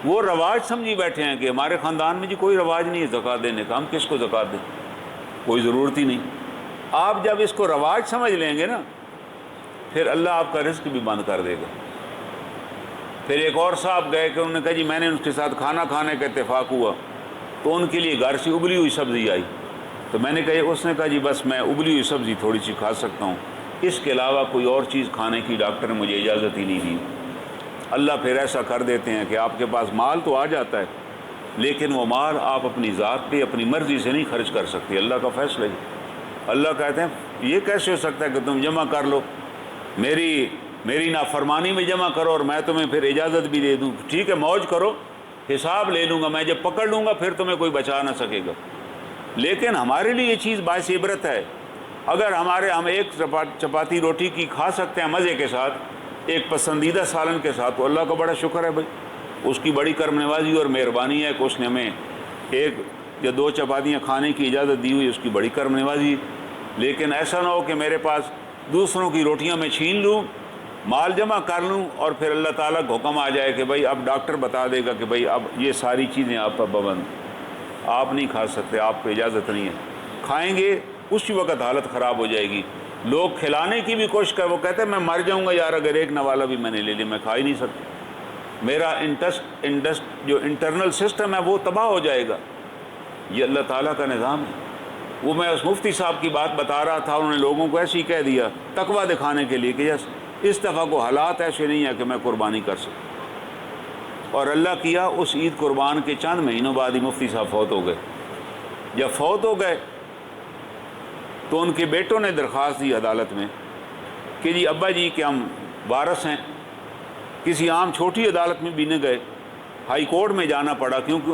وہ رواج سمجھی بیٹھے ہیں کہ ہمارے خاندان میں جی کوئی رواج نہیں ہے زکوٰۃ دینے کا، ہم کس کو زکوٰۃ دیں، کوئی ضرورت ہی نہیں۔ آپ جب اس کو رواج سمجھ لیں گے نا پھر اللہ آپ کا رزق بھی بند کر دے گا۔ پھر ایک اور صاحب گئے کہ انہوں نے کہا جی میں نے ان کے ساتھ کھانا کھانے کا اتفاق ہوا تو ان کے لیے گھر سے ابلی ہوئی سبزی آئی، تو میں نے کہا، اس نے کہا جی بس میں ابلی ہوئی سبزی تھوڑی سی کھا سکتا ہوں، اس کے علاوہ کوئی اور چیز کھانے کی ڈاکٹر نے مجھے اجازت ہی نہیں دی۔ اللہ پھر ایسا کر دیتے ہیں کہ آپ کے پاس مال تو آ جاتا ہے، لیکن وہ مال آپ اپنی ذات پہ اپنی مرضی سے نہیں خرچ کر سکتے، اللہ کا فیصلہ ہے۔ اللہ کہتے ہیں یہ کیسے ہو سکتا ہے کہ تم جمع کر لو، میری نافرمانی میں جمع کرو اور میں تمہیں پھر اجازت بھی دے دوں، ٹھیک ہے موج کرو، حساب لے لوں گا، میں جب پکڑ لوں گا پھر تمہیں کوئی بچا نہ سکے گا۔ لیکن ہمارے لیے یہ چیز باعث عبرت ہے، اگر ہم ایک چپاتی روٹی کی کھا سکتے ہیں مزے کے ساتھ، ایک پسندیدہ سالن کے ساتھ، تو اللہ کا بڑا شکر ہے بھائی، اس کی بڑی کرم نوازی اور مہربانی ہے کہ اس نے ہمیں ایک یا دو چپاتیاں کھانے کی اجازت دی ہوئی، اس کی بڑی کرم نوازی۔ لیکن ایسا نہ ہو کہ میرے پاس دوسروں کی روٹیاں میں چھین لوں، مال جمع کر لوں اور پھر اللہ تعالیٰ کا حکم آ جائے کہ بھائی اب ڈاکٹر بتا دے گا کہ بھائی اب یہ ساری چیزیں آپ پر پابند، آپ نہیں کھا سکتے، آپ پہ اجازت نہیں ہے۔ کھائیں گے اسی وقت حالت خراب ہو جائے گی۔ لوگ کھلانے کی بھی کوشش کر، وہ کہتے ہیں میں مر جاؤں گا یار اگر ایک نوالا بھی میں نے لے لیا، میں کھا ہی نہیں سکتا، میرا جو انٹرنل سسٹم ہے وہ تباہ ہو جائے گا۔ یہ اللہ تعالیٰ کا نظام ہے۔ وہ میں اس مفتی صاحب کی بات بتا رہا تھا، انہوں نے لوگوں کو ایسے ہی کہہ دیا تقویٰ دکھانے کے لیے کہ یس اس دفعہ کو حالات ایسے نہیں ہیں کہ میں قربانی کر سکوں، اور اللہ کیا اس عید قربان کے چند مہینوں بعد ہی مفتی صاحب فوت ہو گئے۔ جب فوت ہو گئے تو ان کے بیٹوں نے درخواست دی عدالت میں کہ جی ابا جی کہ ہم وارث ہیں۔ کسی عام چھوٹی عدالت میں بھی نہ گئے، ہائی کورٹ میں جانا پڑا، کیونکہ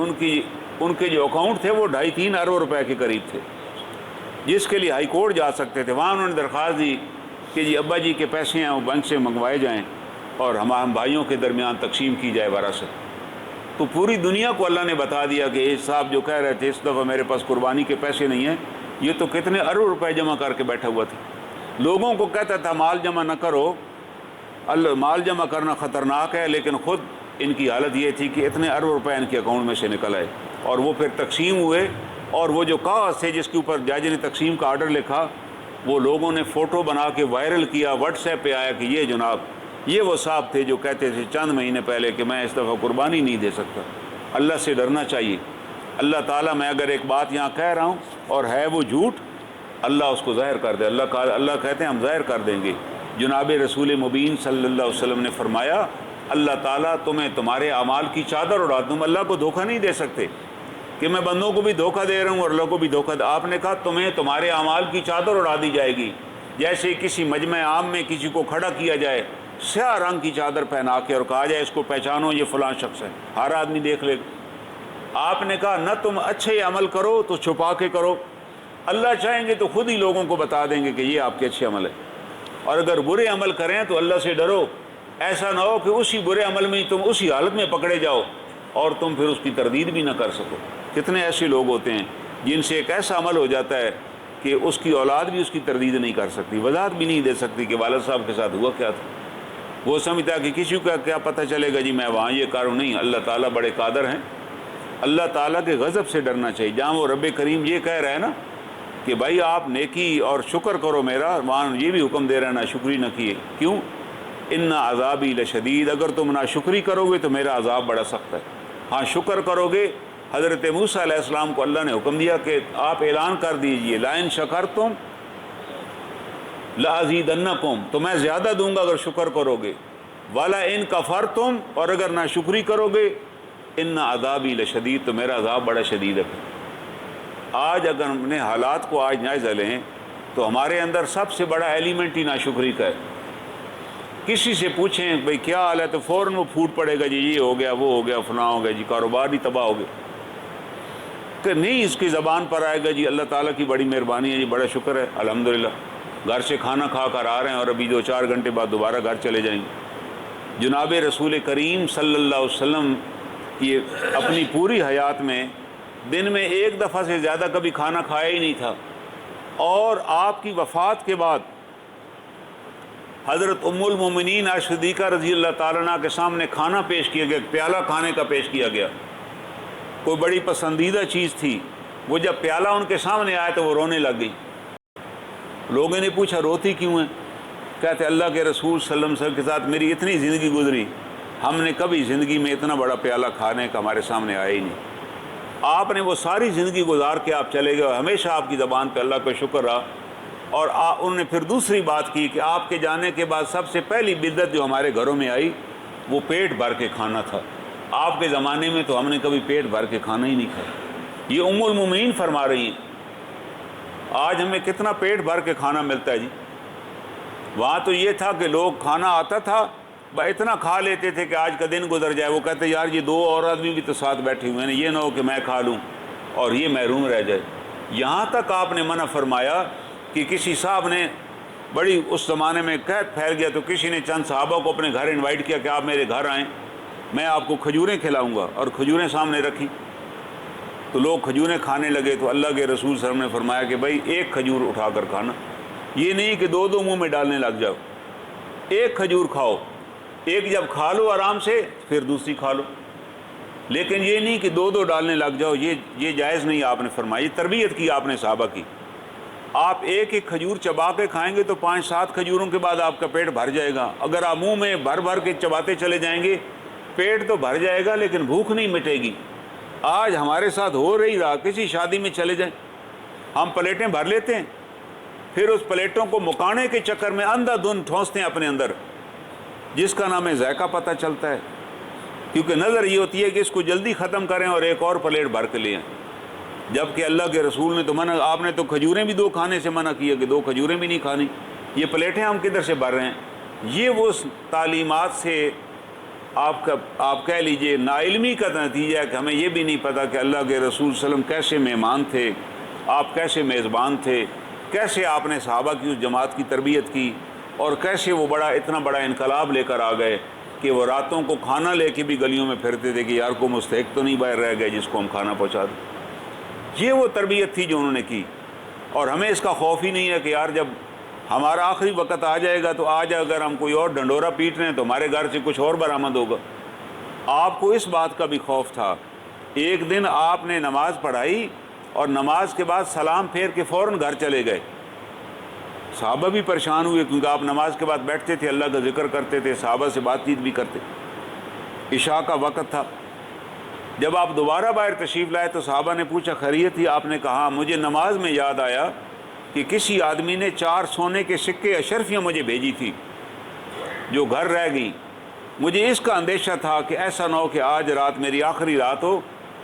ان کے جو اکاؤنٹ تھے وہ 2.5-3 ارب روپے کے قریب تھے، جس کے لیے ہائی کورٹ جا سکتے تھے۔ وہاں انہوں نے درخواست دی کہ جی ابا جی کے پیسے ہیں وہ بینک سے منگوائے جائیں اور ہم بھائیوں کے درمیان تقسیم کی جائے وراثت۔ تو پوری دنیا کو اللہ نے بتا دیا کہ یہ صاحب جو کہہ رہے تھے اس دفعہ میرے پاس قربانی کے پیسے نہیں ہیں، یہ تو کتنے ارب روپے جمع کر کے بیٹھا ہوا تھا۔ لوگوں کو کہتا تھا مال جمع نہ کرو، مال جمع کرنا خطرناک ہے، لیکن خود ان کی حالت یہ تھی کہ اتنے ارب روپے ان کے اکاؤنٹ میں سے نکل آئے، اور وہ پھر تقسیم ہوئے، اور وہ جو کاغذ تھے جس کے اوپر جج نے تقسیم کا آرڈر لکھا، وہ لوگوں نے فوٹو بنا کے وائرل کیا، واٹس ایپ پہ آیا کہ یہ جناب یہ وہ صاحب تھے جو کہتے تھے چند مہینے پہلے کہ میں اس دفعہ قربانی نہیں دے سکتا۔ اللہ سے ڈرنا چاہیے۔ اللہ تعالیٰ میں اگر ایک بات یہاں کہہ رہا ہوں اور ہے وہ جھوٹ، اللہ اس کو ظاہر کر دے۔ اللہ کہتے ہیں ہم ظاہر کر دیں گے۔ جناب رسول مبین صلی اللہ علیہ وسلم نے فرمایا اللہ تعالیٰ تمہیں تمہارے اعمال کی چادر اڑا دوں۔ اللہ کو دھوکہ نہیں دے سکتے کہ میں بندوں کو بھی دھوکہ دے رہا ہوں اور اللہ کو بھی دھوکہ آپ نے کہا تمہیں تمہارے اعمال کی چادر اڑا دی جائے گی، جیسے کسی مجمع عام میں کسی کو کھڑا کیا جائے سیاہ رنگ کی چادر پہنا کے اور کہا جائے اس کو پہچانو یہ فلاں شخص ہے، ہر آدمی دیکھ لے گا۔ آپ نے کہا نہ تم اچھے عمل کرو تو چھپا کے کرو، اللہ چاہیں گے تو خود ہی لوگوں کو بتا دیں گے کہ یہ آپ کے اچھے عمل ہے، اور اگر برے عمل کریں تو اللہ سے ڈرو، ایسا نہ ہو کہ اسی برے عمل میں تم اسی حالت میں پکڑے جاؤ اور تم پھر اس کی تردید بھی نہ کر سکو۔ کتنے ایسے لوگ ہوتے ہیں جن سے ایک ایسا عمل ہو جاتا ہے کہ اس کی اولاد بھی اس کی تردید نہیں کر سکتی، وضاحت بھی نہیں دے سکتی کہ والد صاحب کے ساتھ ہوا کیا تھا۔ وہ سمجھتا ہے کہ کسی کو کیا پتہ چلے گا جی میں وہاں یہ کروں، نہیں، اللہ تعالیٰ بڑے قادر ہیں۔ اللہ تعالیٰ کے غضب سے ڈرنا چاہیے۔ جہاں وہ رب کریم یہ کہہ رہا ہے نا کہ بھائی آپ نیکی اور شکر کرو میرا، وہاں یہ بھی حکم دے رہا ہے نا شکری نہ کیے، کیوں؟ ان عذابی لشدید، اگر تم نہ شکری کرو گے تو میرا عذاب بڑا سخت ہے۔ ہاں شکر کرو گے، حضرت موسیٰ علیہ السلام کو اللہ نے حکم دیا کہ آپ اعلان کر دیجئے لَإِن شَكَرْتُمْ لَأَزِيدَنَّكُمْ، تو میں زیادہ دوں گا اگر شکر کرو گے، وَلَإِن كَفَرْتُمْ، اور اگر نہ شکری کرو گے، ان عذابی لشدید، تو میرا عذاب بڑا شدید ہے۔ آج اگر ہم نے حالات کو آج جائزہ لیں تو ہمارے اندر سب سے بڑا ایلیمنٹ ہی ناشکری کا ہے۔ کسی سے پوچھیں بھئی کیا حال ہے تو فوراً وہ پھوٹ پڑے گا جی یہ ہو گیا وہ ہو گیا فلاں ہو گیا جی کاروبار ہی تباہ ہو گیا، کہ نہیں اس کی زبان پر آئے گا جی اللہ تعالیٰ کی بڑی مہربانی ہے جی بڑا شکر ہے الحمدللہ، گھر سے کھانا کھا کر آ رہے ہیں اور ابھی 2-4 گھنٹے بعد دوبارہ گھر چلے جائیں گے۔ جناب رسول کریم صلی اللہ علیہ وسلم کی اپنی پوری حیات میں دن میں ایک دفعہ سے زیادہ کبھی کھانا کھایا ہی نہیں تھا، اور آپ کی وفات کے بعد حضرت ام المومنین عائشہ صدیقہ رضی اللہ تعالیٰ عنہ کے سامنے کھانا پیش کیا گیا، پیالہ کھانے کا پیش کیا گیا، کوئی بڑی پسندیدہ چیز تھی، وہ جب پیالہ ان کے سامنے آیا تو وہ رونے لگ گئی۔ لوگوں نے پوچھا روتی کیوں ہیں؟ کہتے اللہ کے رسول صلی اللہ علیہ وسلم کے ساتھ میری اتنی زندگی گزری، ہم نے کبھی زندگی میں اتنا بڑا پیالہ کھانے کا ہمارے سامنے آیا ہی نہیں۔ آپ نے وہ ساری زندگی گزار کے آپ چلے گئے اور ہمیشہ آپ کی زبان پہ اللہ کا شکر رہا. اور انہوں نے پھر دوسری بات کی کہ آپ کے جانے کے بعد سب سے پہلی بدعت جو ہمارے گھروں میں آئی وہ پیٹ بھر کے کھانا تھا. آپ کے زمانے میں تو ہم نے کبھی پیٹ بھر کے کھانا ہی نہیں کھایا. یہ ام المومنین فرما رہی ہیں. آج ہمیں کتنا پیٹ بھر کے کھانا ملتا ہے جی. وہاں تو یہ تھا کہ لوگ کھانا آتا تھا اتنا کھا لیتے تھے کہ آج کا دن گزر جائے. وہ کہتے یار یہ 2 اور آدمی بھی تو ساتھ بیٹھے ہوئے ہیں, یہ نہ ہو کہ میں کھا لوں اور یہ محروم رہ جائے. یہاں تک آپ نے منع فرمایا کہ کسی صاحب نے بڑی اس زمانے میں قحط پھیل گیا تو کسی نے چند صحابہ کو اپنے گھر انوائٹ کیا کہ آپ میرے گھر آئیں, میں آپ کو کھجوریں کھلاؤں گا, اور کھجوریں سامنے رکھی تو لوگ کھجوریں کھانے لگے. تو اللہ کے رسول صلی اللہ علیہ وسلم نے فرمایا کہ بھائی ایک کھجور اٹھا کر کھانا, یہ نہیں کہ 2 منہ میں ڈالنے لگ جاؤ. ایک کھجور کھاؤ, ایک جب کھا لو آرام سے پھر دوسری کھا لو, لیکن یہ نہیں کہ 2 ڈالنے لگ جاؤ. یہ جائز نہیں آپ نے فرمایا. یہ تربیت کی آپ نے صحابہ کی. آپ ایک ایک کھجور چبا کے کھائیں گے تو 5-7 کھجوروں کے بعد آپ کا پیٹ بھر جائے گا. اگر آپ منہ میں بھر بھر کے چباتے چلے جائیں گے پیٹ تو بھر جائے گا لیکن بھوک نہیں مٹے گی. آج ہمارے ساتھ ہو رہی رہا, کسی شادی میں چلے جائیں ہم پلیٹیں بھر لیتے ہیں, پھر اس پلیٹوں کو مکانے کے چکر میں اندھا دھند ٹھونستے ہیں اپنے اندر, جس کا نام ہے ذائقہ پتہ چلتا ہے, کیونکہ نظر یہ ہوتی ہے کہ اس کو جلدی ختم کریں اور ایک اور پلیٹ بھر کے لیں. جبکہ اللہ کے رسول نے تو منع, آپ نے تو کھجوریں بھی 2 کھانے سے منع کیا کہ 2 کھجوریں بھی نہیں کھانی. یہ پلیٹیں ہم کدھر سے بھر رہے ہیں؟ یہ وہ تعلیمات سے آپ کہہ لیجئے ناعلمی کا نتیجہ ہے کہ ہمیں یہ بھی نہیں پتہ کہ اللہ کے رسول صلی اللہ علیہ وسلم کیسے مہمان تھے, آپ کیسے میزبان تھے, کیسے آپ نے صحابہ کی اس جماعت کی تربیت کی, اور کیسے وہ اتنا بڑا انقلاب لے کر آ گئے کہ وہ راتوں کو کھانا لے کے بھی گلیوں میں پھرتے تھے کہ یار کو مستحق تو نہیں باہر رہ گئے جس کو ہم کھانا پہنچا دیں. یہ وہ تربیت تھی جو انہوں نے کی. اور ہمیں اس کا خوف ہی نہیں ہے کہ یار جب ہمارا آخری وقت آ جائے گا تو آج اگر ہم کوئی اور ڈنڈورا پیٹ رہے ہیں تو ہمارے گھر سے کچھ اور برآمد ہوگا. آپ کو اس بات کا بھی خوف تھا. ایک دن آپ نے نماز پڑھائی اور نماز کے بعد سلام پھیر کے فوراً گھر چلے گئے. صحابہ بھی پریشان ہوئے کیونکہ آپ نماز کے بعد بیٹھتے تھے, اللہ کا ذکر کرتے تھے, صحابہ سے بات چیت بھی کرتے. عشاء کا وقت تھا. جب آپ دوبارہ باہر تشریف لائے تو صحابہ نے پوچھا خیریت تھی؟ آپ نے کہا مجھے نماز میں یاد آیا کہ کسی آدمی نے 4 سونے کے سکے اشرفیاں مجھے بھیجی تھی جو گھر رہ گئیں. مجھے اس کا اندیشہ تھا کہ ایسا نہ ہو کہ آج رات میری آخری رات ہو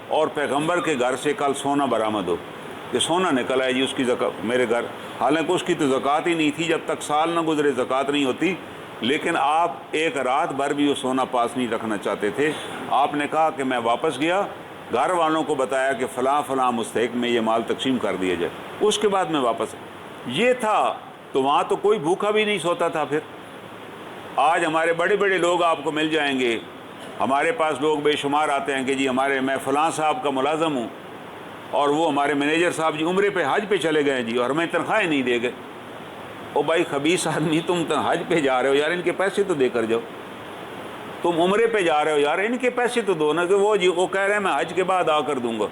اور پیغمبر کے گھر سے کل سونا برآمد ہو کہ سونا نکل آئے جی اس کی زکات میرے گھر. حالانکہ اس کی تو زکوٰۃ ہی نہیں تھی, جب تک سال نہ گزرے زکوٰۃ نہیں ہوتی, لیکن آپ ایک رات بھر بھی وہ سونا پاس نہیں رکھنا چاہتے تھے. آپ نے کہا کہ میں واپس گیا, گھر والوں کو بتایا کہ فلاں فلاں مستحق میں یہ مال تقسیم کر دیا جائے, اس کے بعد میں واپس. یہ تھا تو وہاں تو کوئی بھوکا بھی نہیں سوتا تھا. پھر آج ہمارے بڑے بڑے لوگ آپ کو مل جائیں گے, ہمارے پاس لوگ بے شمار آتے ہیں کہ جی میں فلاں صاحب کا ملازم ہوں اور وہ ہمارے مینیجر صاحب جی عمرے پہ حج پہ چلے گئے جی اور ہمیں تنخواہیں نہیں دے گئے. او بھائی خبیث آدمی, تم حج پہ جا رہے ہو یار, ان کے پیسے تو دے کر جاؤ. تم عمرے پہ جا رہے ہو یار, ان کے پیسے تو دو نا. کہ وہ کہہ رہے ہیں میں حج کے بعد آ کر دوں گا.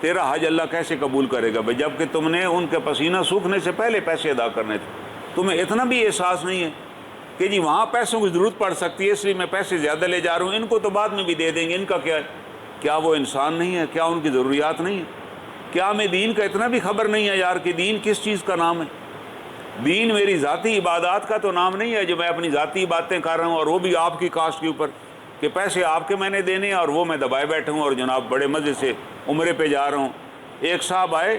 تیرا حج اللہ کیسے قبول کرے گا بھائی, جب کہ تم نے ان کے پسینہ سوکھنے سے پہلے پیسے ادا کرنے تھے. تمہیں اتنا بھی احساس نہیں ہے کہ جی وہاں پیسوں کی ضرورت پڑ سکتی ہے اس لیے میں پیسے زیادہ لے جا رہا ہوں, ان کو تو بعد میں بھی دے دیں گے, ان کا کیا ہے؟ کیا وہ انسان نہیں ہے؟ کیا ان کی ضروریات نہیں ہے؟ کیا ہمیں دین کا اتنا بھی خبر نہیں ہے یار کہ دین کس چیز کا نام ہے؟ دین میری ذاتی عبادات کا تو نام نہیں ہے جو میں اپنی ذاتی باتیں کر رہا ہوں, اور وہ بھی آپ کی کاسٹ کے اوپر کہ پیسے آپ کے میں نے دینے ہیں اور وہ میں دبائے بیٹھا ہوں اور جناب بڑے مزے سے عمرے پہ جا رہا ہوں. ایک صاحب آئے,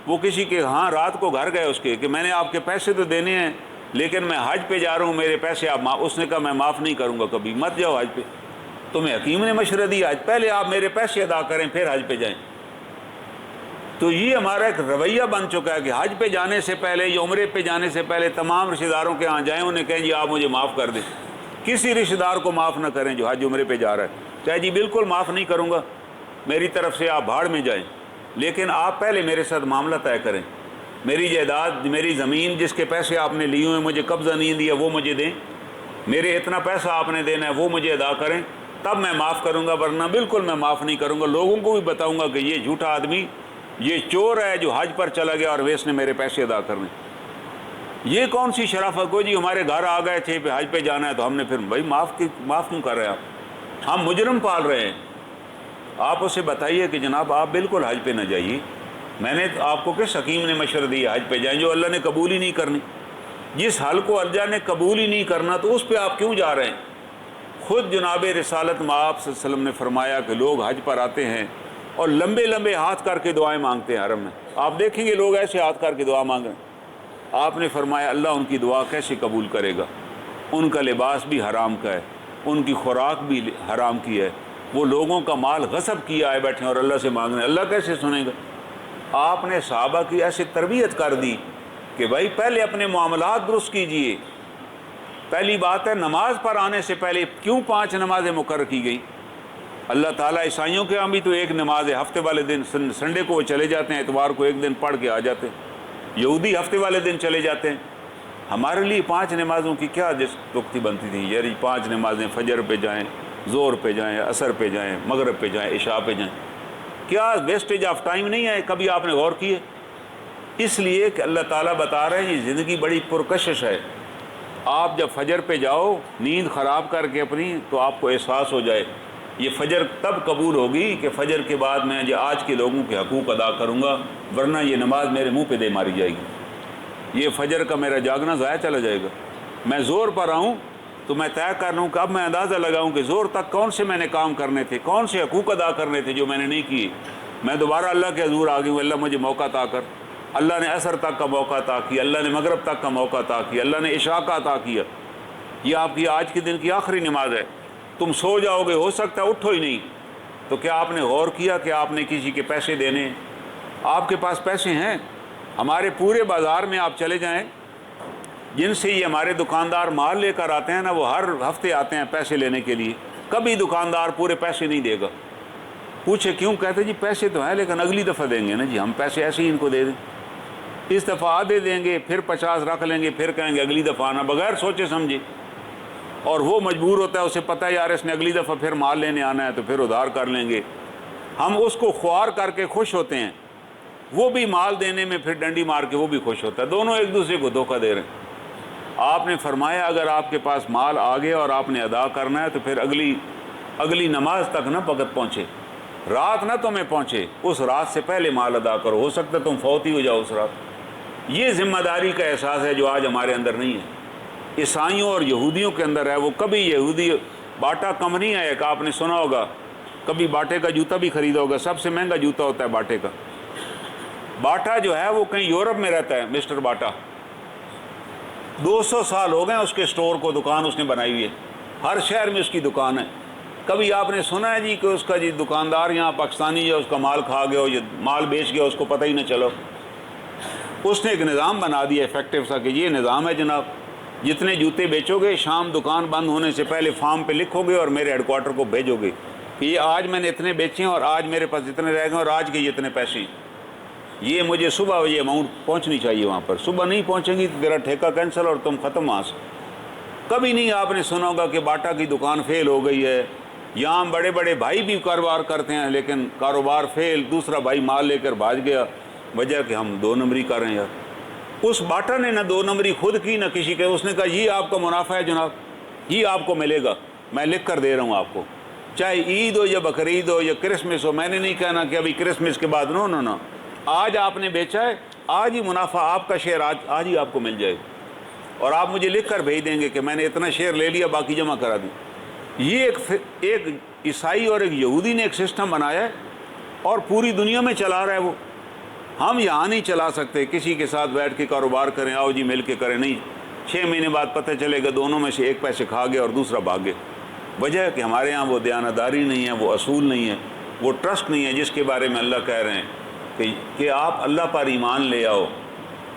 وہ کسی کے رات کو گھر گئے اس کے کہ میں نے آپ کے پیسے تو دینے ہیں لیکن میں حج پہ جا رہا ہوں, میرے پیسے آپ اس نے کہا میں معاف نہیں کروں گا کبھی, مت جاؤ حج پہ. تمہیں حکیم نے مشورہ دیا پہلے آپ میرے پیسے ادا کریں پھر حج پہ جائیں. تو یہ ہمارا ایک رویہ بن چکا ہے کہ حج پہ جانے سے پہلے یا عمرے پہ جانے سے پہلے تمام رشتہ داروں کے ہاں جائیں, انہیں کہیں جی آپ مجھے معاف کر دیں. کسی رشتہ دار کو معاف نہ کریں جو حج عمرے پہ جا رہا ہے, چاہے جی بالکل معاف نہیں کروں گا, میری طرف سے آپ بھاڑ میں جائیں, لیکن آپ پہلے میرے ساتھ معاملہ طے کریں. میری جائیداد, میری زمین جس کے پیسے آپ نے لیے ہوئے مجھے قبضہ نہیں دیا وہ مجھے دیں, میرے اتنا پیسہ آپ نے دینا ہے وہ مجھے ادا کریں, تب میں معاف کروں گا, ورنہ بالکل میں معاف نہیں کروں گا. لوگوں کو بھی بتاؤں گا کہ یہ جھوٹا آدمی, یہ چور ہے جو حج پر چلا گیا اور ویس نے میرے پیسے ادا کرنے. یہ کون سی شرافت کو جی ہمارے گھر آ گئے تھے پہ حج پہ جانا ہے تو ہم نے پھر بھائی معاف کیوں کر رہے ہیں آپ؟ ہم مجرم پال رہے ہیں. آپ اسے بتائیے کہ جناب آپ بالکل حج پہ نہ جائیے، میں نے آپ کو کس حکیم نے مشورہ دیا حج پہ جائیں جو اللہ نے قبول ہی نہیں کرنی؟ جس حل کو اللہ نے قبول ہی نہیں کرنا تو اس پہ آپ کیوں جا رہے ہیں؟ خود جناب رسالت مآب صلی اللہ علیہ وسلم نے فرمایا کہ لوگ حج پر آتے ہیں اور لمبے لمبے ہاتھ کر کے دعائیں مانگتے ہیں حرم میں، آپ دیکھیں گے لوگ ایسے ہاتھ کر کے دعا مانگ رہے ہیں۔ آپ نے فرمایا اللہ ان کی دعا کیسے قبول کرے گا؟ ان کا لباس بھی حرام کا ہے، ان کی خوراک بھی حرام کی ہے، وہ لوگوں کا مال غصب کیا ہے بیٹھے اور اللہ سے مانگ رہے ہیں، اللہ کیسے سنے گا؟ آپ نے صحابہ کی ایسی تربیت کر دی کہ بھائی پہلے اپنے معاملات درست کیجئے۔ پہلی بات ہے نماز پر آنے سے پہلے کیوں 5 نمازیں مقرر کی گئی؟ اللہ تعالیٰ عیسائیوں کے ہاں بھی تو ایک نماز ہے، ہفتے والے دن سنڈے کو وہ چلے جاتے ہیں، اتوار کو ایک دن پڑھ کے آ جاتے ہیں، یہودی ہفتے والے دن چلے جاتے ہیں۔ ہمارے لیے 5 نمازوں کی کیا دکھتی بنتی تھی؟ یعنی 5 نمازیں فجر پہ جائیں، ظہر پہ جائیں، عصر پہ جائیں، مغرب پہ جائیں، عشاء پہ جائیں، کیا ویسٹیج آف ٹائم نہیں ہے؟ کبھی آپ نے غور کی ہے؟ اس لیے کہ اللہ تعالیٰ بتا رہے ہیں یہ زندگی بڑی پرکشش ہے، آپ جب فجر پہ جاؤ نیند خراب کر کے اپنی تو آپ کو احساس ہو جائے یہ فجر تب قبول ہوگی کہ فجر کے بعد میں آج کے لوگوں کے حقوق ادا کروں گا، ورنہ یہ نماز میرے منہ پہ دے ماری جائے گی، یہ فجر کا میرا جاگنا ضائع چلا جائے گا۔ میں زور پر آؤں تو میں طے کر لوں کہ اب میں اندازہ لگاؤں کہ زور تک کون سے میں نے کام کرنے تھے، کون سے حقوق ادا کرنے تھے جو میں نے نہیں کیے۔ میں دوبارہ اللہ کے حضور آ گئی ہوں، اللہ مجھے موقع عطا کر۔ اللہ نے عصر تک کا موقع عطا کیا، اللہ نے مغرب تک کا موقع عطا کیا، اللہ نے عشاء کا عطا کیا۔ یہ آپ کی آج کے دن کی آخری نماز ہے، تم سو جاؤ گے، ہو سکتا ہے اٹھو ہی نہیں۔ تو کیا آپ نے غور کیا کہ آپ نے کسی کے پیسے دینے؟ آپ کے پاس پیسے ہیں؟ ہمارے پورے بازار میں آپ چلے جائیں، جن سے یہ ہمارے دکاندار مال لے کر آتے ہیں نا، وہ ہر ہفتے آتے ہیں پیسے لینے کے لیے، کبھی دکاندار پورے پیسے نہیں دے گا۔ پوچھے کیوں؟ کہتے جی پیسے تو ہیں لیکن اگلی دفعہ دیں گے نا جی، ہم پیسے ایسے ہی ان کو دے دیں، اس دفعہ آدھے دیں گے، پھر 50 رکھ لیں گے، پھر کہیں گے اگلی دفعہ آنا، بغیر سوچے سمجھے۔ اور وہ مجبور ہوتا ہے، اسے پتہ ہے یار اس نے اگلی دفعہ پھر مال لینے آنا ہے تو پھر ادھار کر لیں گے۔ ہم اس کو خوار کر کے خوش ہوتے ہیں، وہ بھی مال دینے میں پھر ڈنڈی مار کے وہ بھی خوش ہوتا ہے، دونوں ایک دوسرے کو دھوکہ دے رہے ہیں۔ آپ نے فرمایا اگر آپ کے پاس مال آ گیا اور آپ نے ادا کرنا ہے تو پھر اگلی نماز تک نہ وقت پہنچے، رات نہ تمہیں پہنچے، اس رات سے پہلے مال ادا کرو، ہو سکتا ہے تم فوت ہی ہو جاؤ اس رات۔ یہ ذمہ داری کا احساس ہے جو آج ہمارے اندر نہیں ہے، عیسائیوں اور یہودیوں کے اندر ہے۔ وہ کبھی یہودی باٹا کمپنی ہے ایک، آپ نے سنا ہوگا، کبھی باٹے کا جوتا بھی خریدا ہوگا، سب سے مہنگا جوتا ہوتا ہے باٹے کا۔ باٹا جو ہے وہ کہیں یورپ میں رہتا ہے، مسٹر باٹا، 200 سال ہو گئے اس کے سٹور کو، دکان اس نے بنائی ہوئی ہے، ہر شہر میں اس کی دکان ہے۔ کبھی آپ نے سنا ہے جی کہ اس کا جی دکاندار یہاں پاکستانی جو اس کا مال کھا گیا ہو، یہ مال بیچ گیا، اس کو پتہ ہی نہ چلو؟ اس نے ایک نظام بنا دیا افیکٹو سا کہ یہ نظام ہے جناب، جتنے جوتے بیچو گے شام دکان بند ہونے سے پہلے فارم پہ لکھو گے اور میرے ہیڈ کوارٹر کو بھیجو گے کہ یہ آج میں نے اتنے بیچے ہیں اور آج میرے پاس اتنے رہ گئے اور آج کے یہ اتنے پیسے ہیں، یہ مجھے صبح یہ اماؤنٹ پہنچنی چاہیے وہاں پر۔ صبح نہیں پہنچیں گی تو تیرا ٹھیکہ کینسل اور تم ختم وہاں سے۔ کبھی نہیں آپ نے سنا ہوگا کہ باٹا کی دکان فیل ہو گئی ہے، یہاں بڑے بڑے بھائی بھی کاروبار کرتے ہیں لیکن کاروبار فیل، دوسرا بھائی مال لے کر بھاج گیا، وجہ کہ ہم 2 نمبری کر رہے ہیں یار۔ اس باٹا نے نہ 2 نمبری خود کی نہ کسی کے، اس نے کہا یہ آپ کا منافع ہے جناب، یہ آپ کو ملے گا، میں لکھ کر دے رہا ہوں آپ کو، چاہے عید ہو یا بقرعید ہو یا کرسمس ہو۔ میں نے نہیں کہنا کہ ابھی کرسمس کے بعد، نو، آج آپ نے بیچا ہے، آج ہی منافع آپ کا شیئر آج ہی آپ کو مل جائے گا، اور آپ مجھے لکھ کر بھیج دیں گے کہ میں نے اتنا شیئر لے لیا، باقی جمع کرا دیں۔ یہ ایک عیسائی اور ایک یہودی نے ایک سسٹم بنایا ہے اور پوری دنیا میں چلا رہا ہے وہ۔ ہم یہاں نہیں چلا سکتے، کسی کے ساتھ بیٹھ کے کاروبار کریں، آؤ جی مل کے کریں، نہیں، 6 مہینے بعد پتہ چلے گا دونوں میں سے ایک پیسے کھا گیا اور دوسرا بھاگ گیا۔ وجہ ہے کہ ہمارے ہاں وہ دیانتداری نہیں ہے، وہ اصول نہیں ہے، وہ ٹرسٹ نہیں ہے جس کے بارے میں اللہ کہہ رہے ہیں کہ آپ اللہ پر ایمان لے آؤ،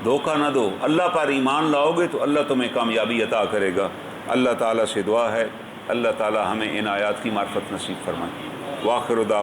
دھوکہ نہ دو۔ اللہ پر ایمان لاؤ گے تو اللہ تمہیں کامیابی عطا کرے گا۔ اللہ تعالیٰ سے دعا ہے اللہ تعالیٰ ہمیں ان آیات کی معرفت نصیب فرمائے۔ وآخر دعوانا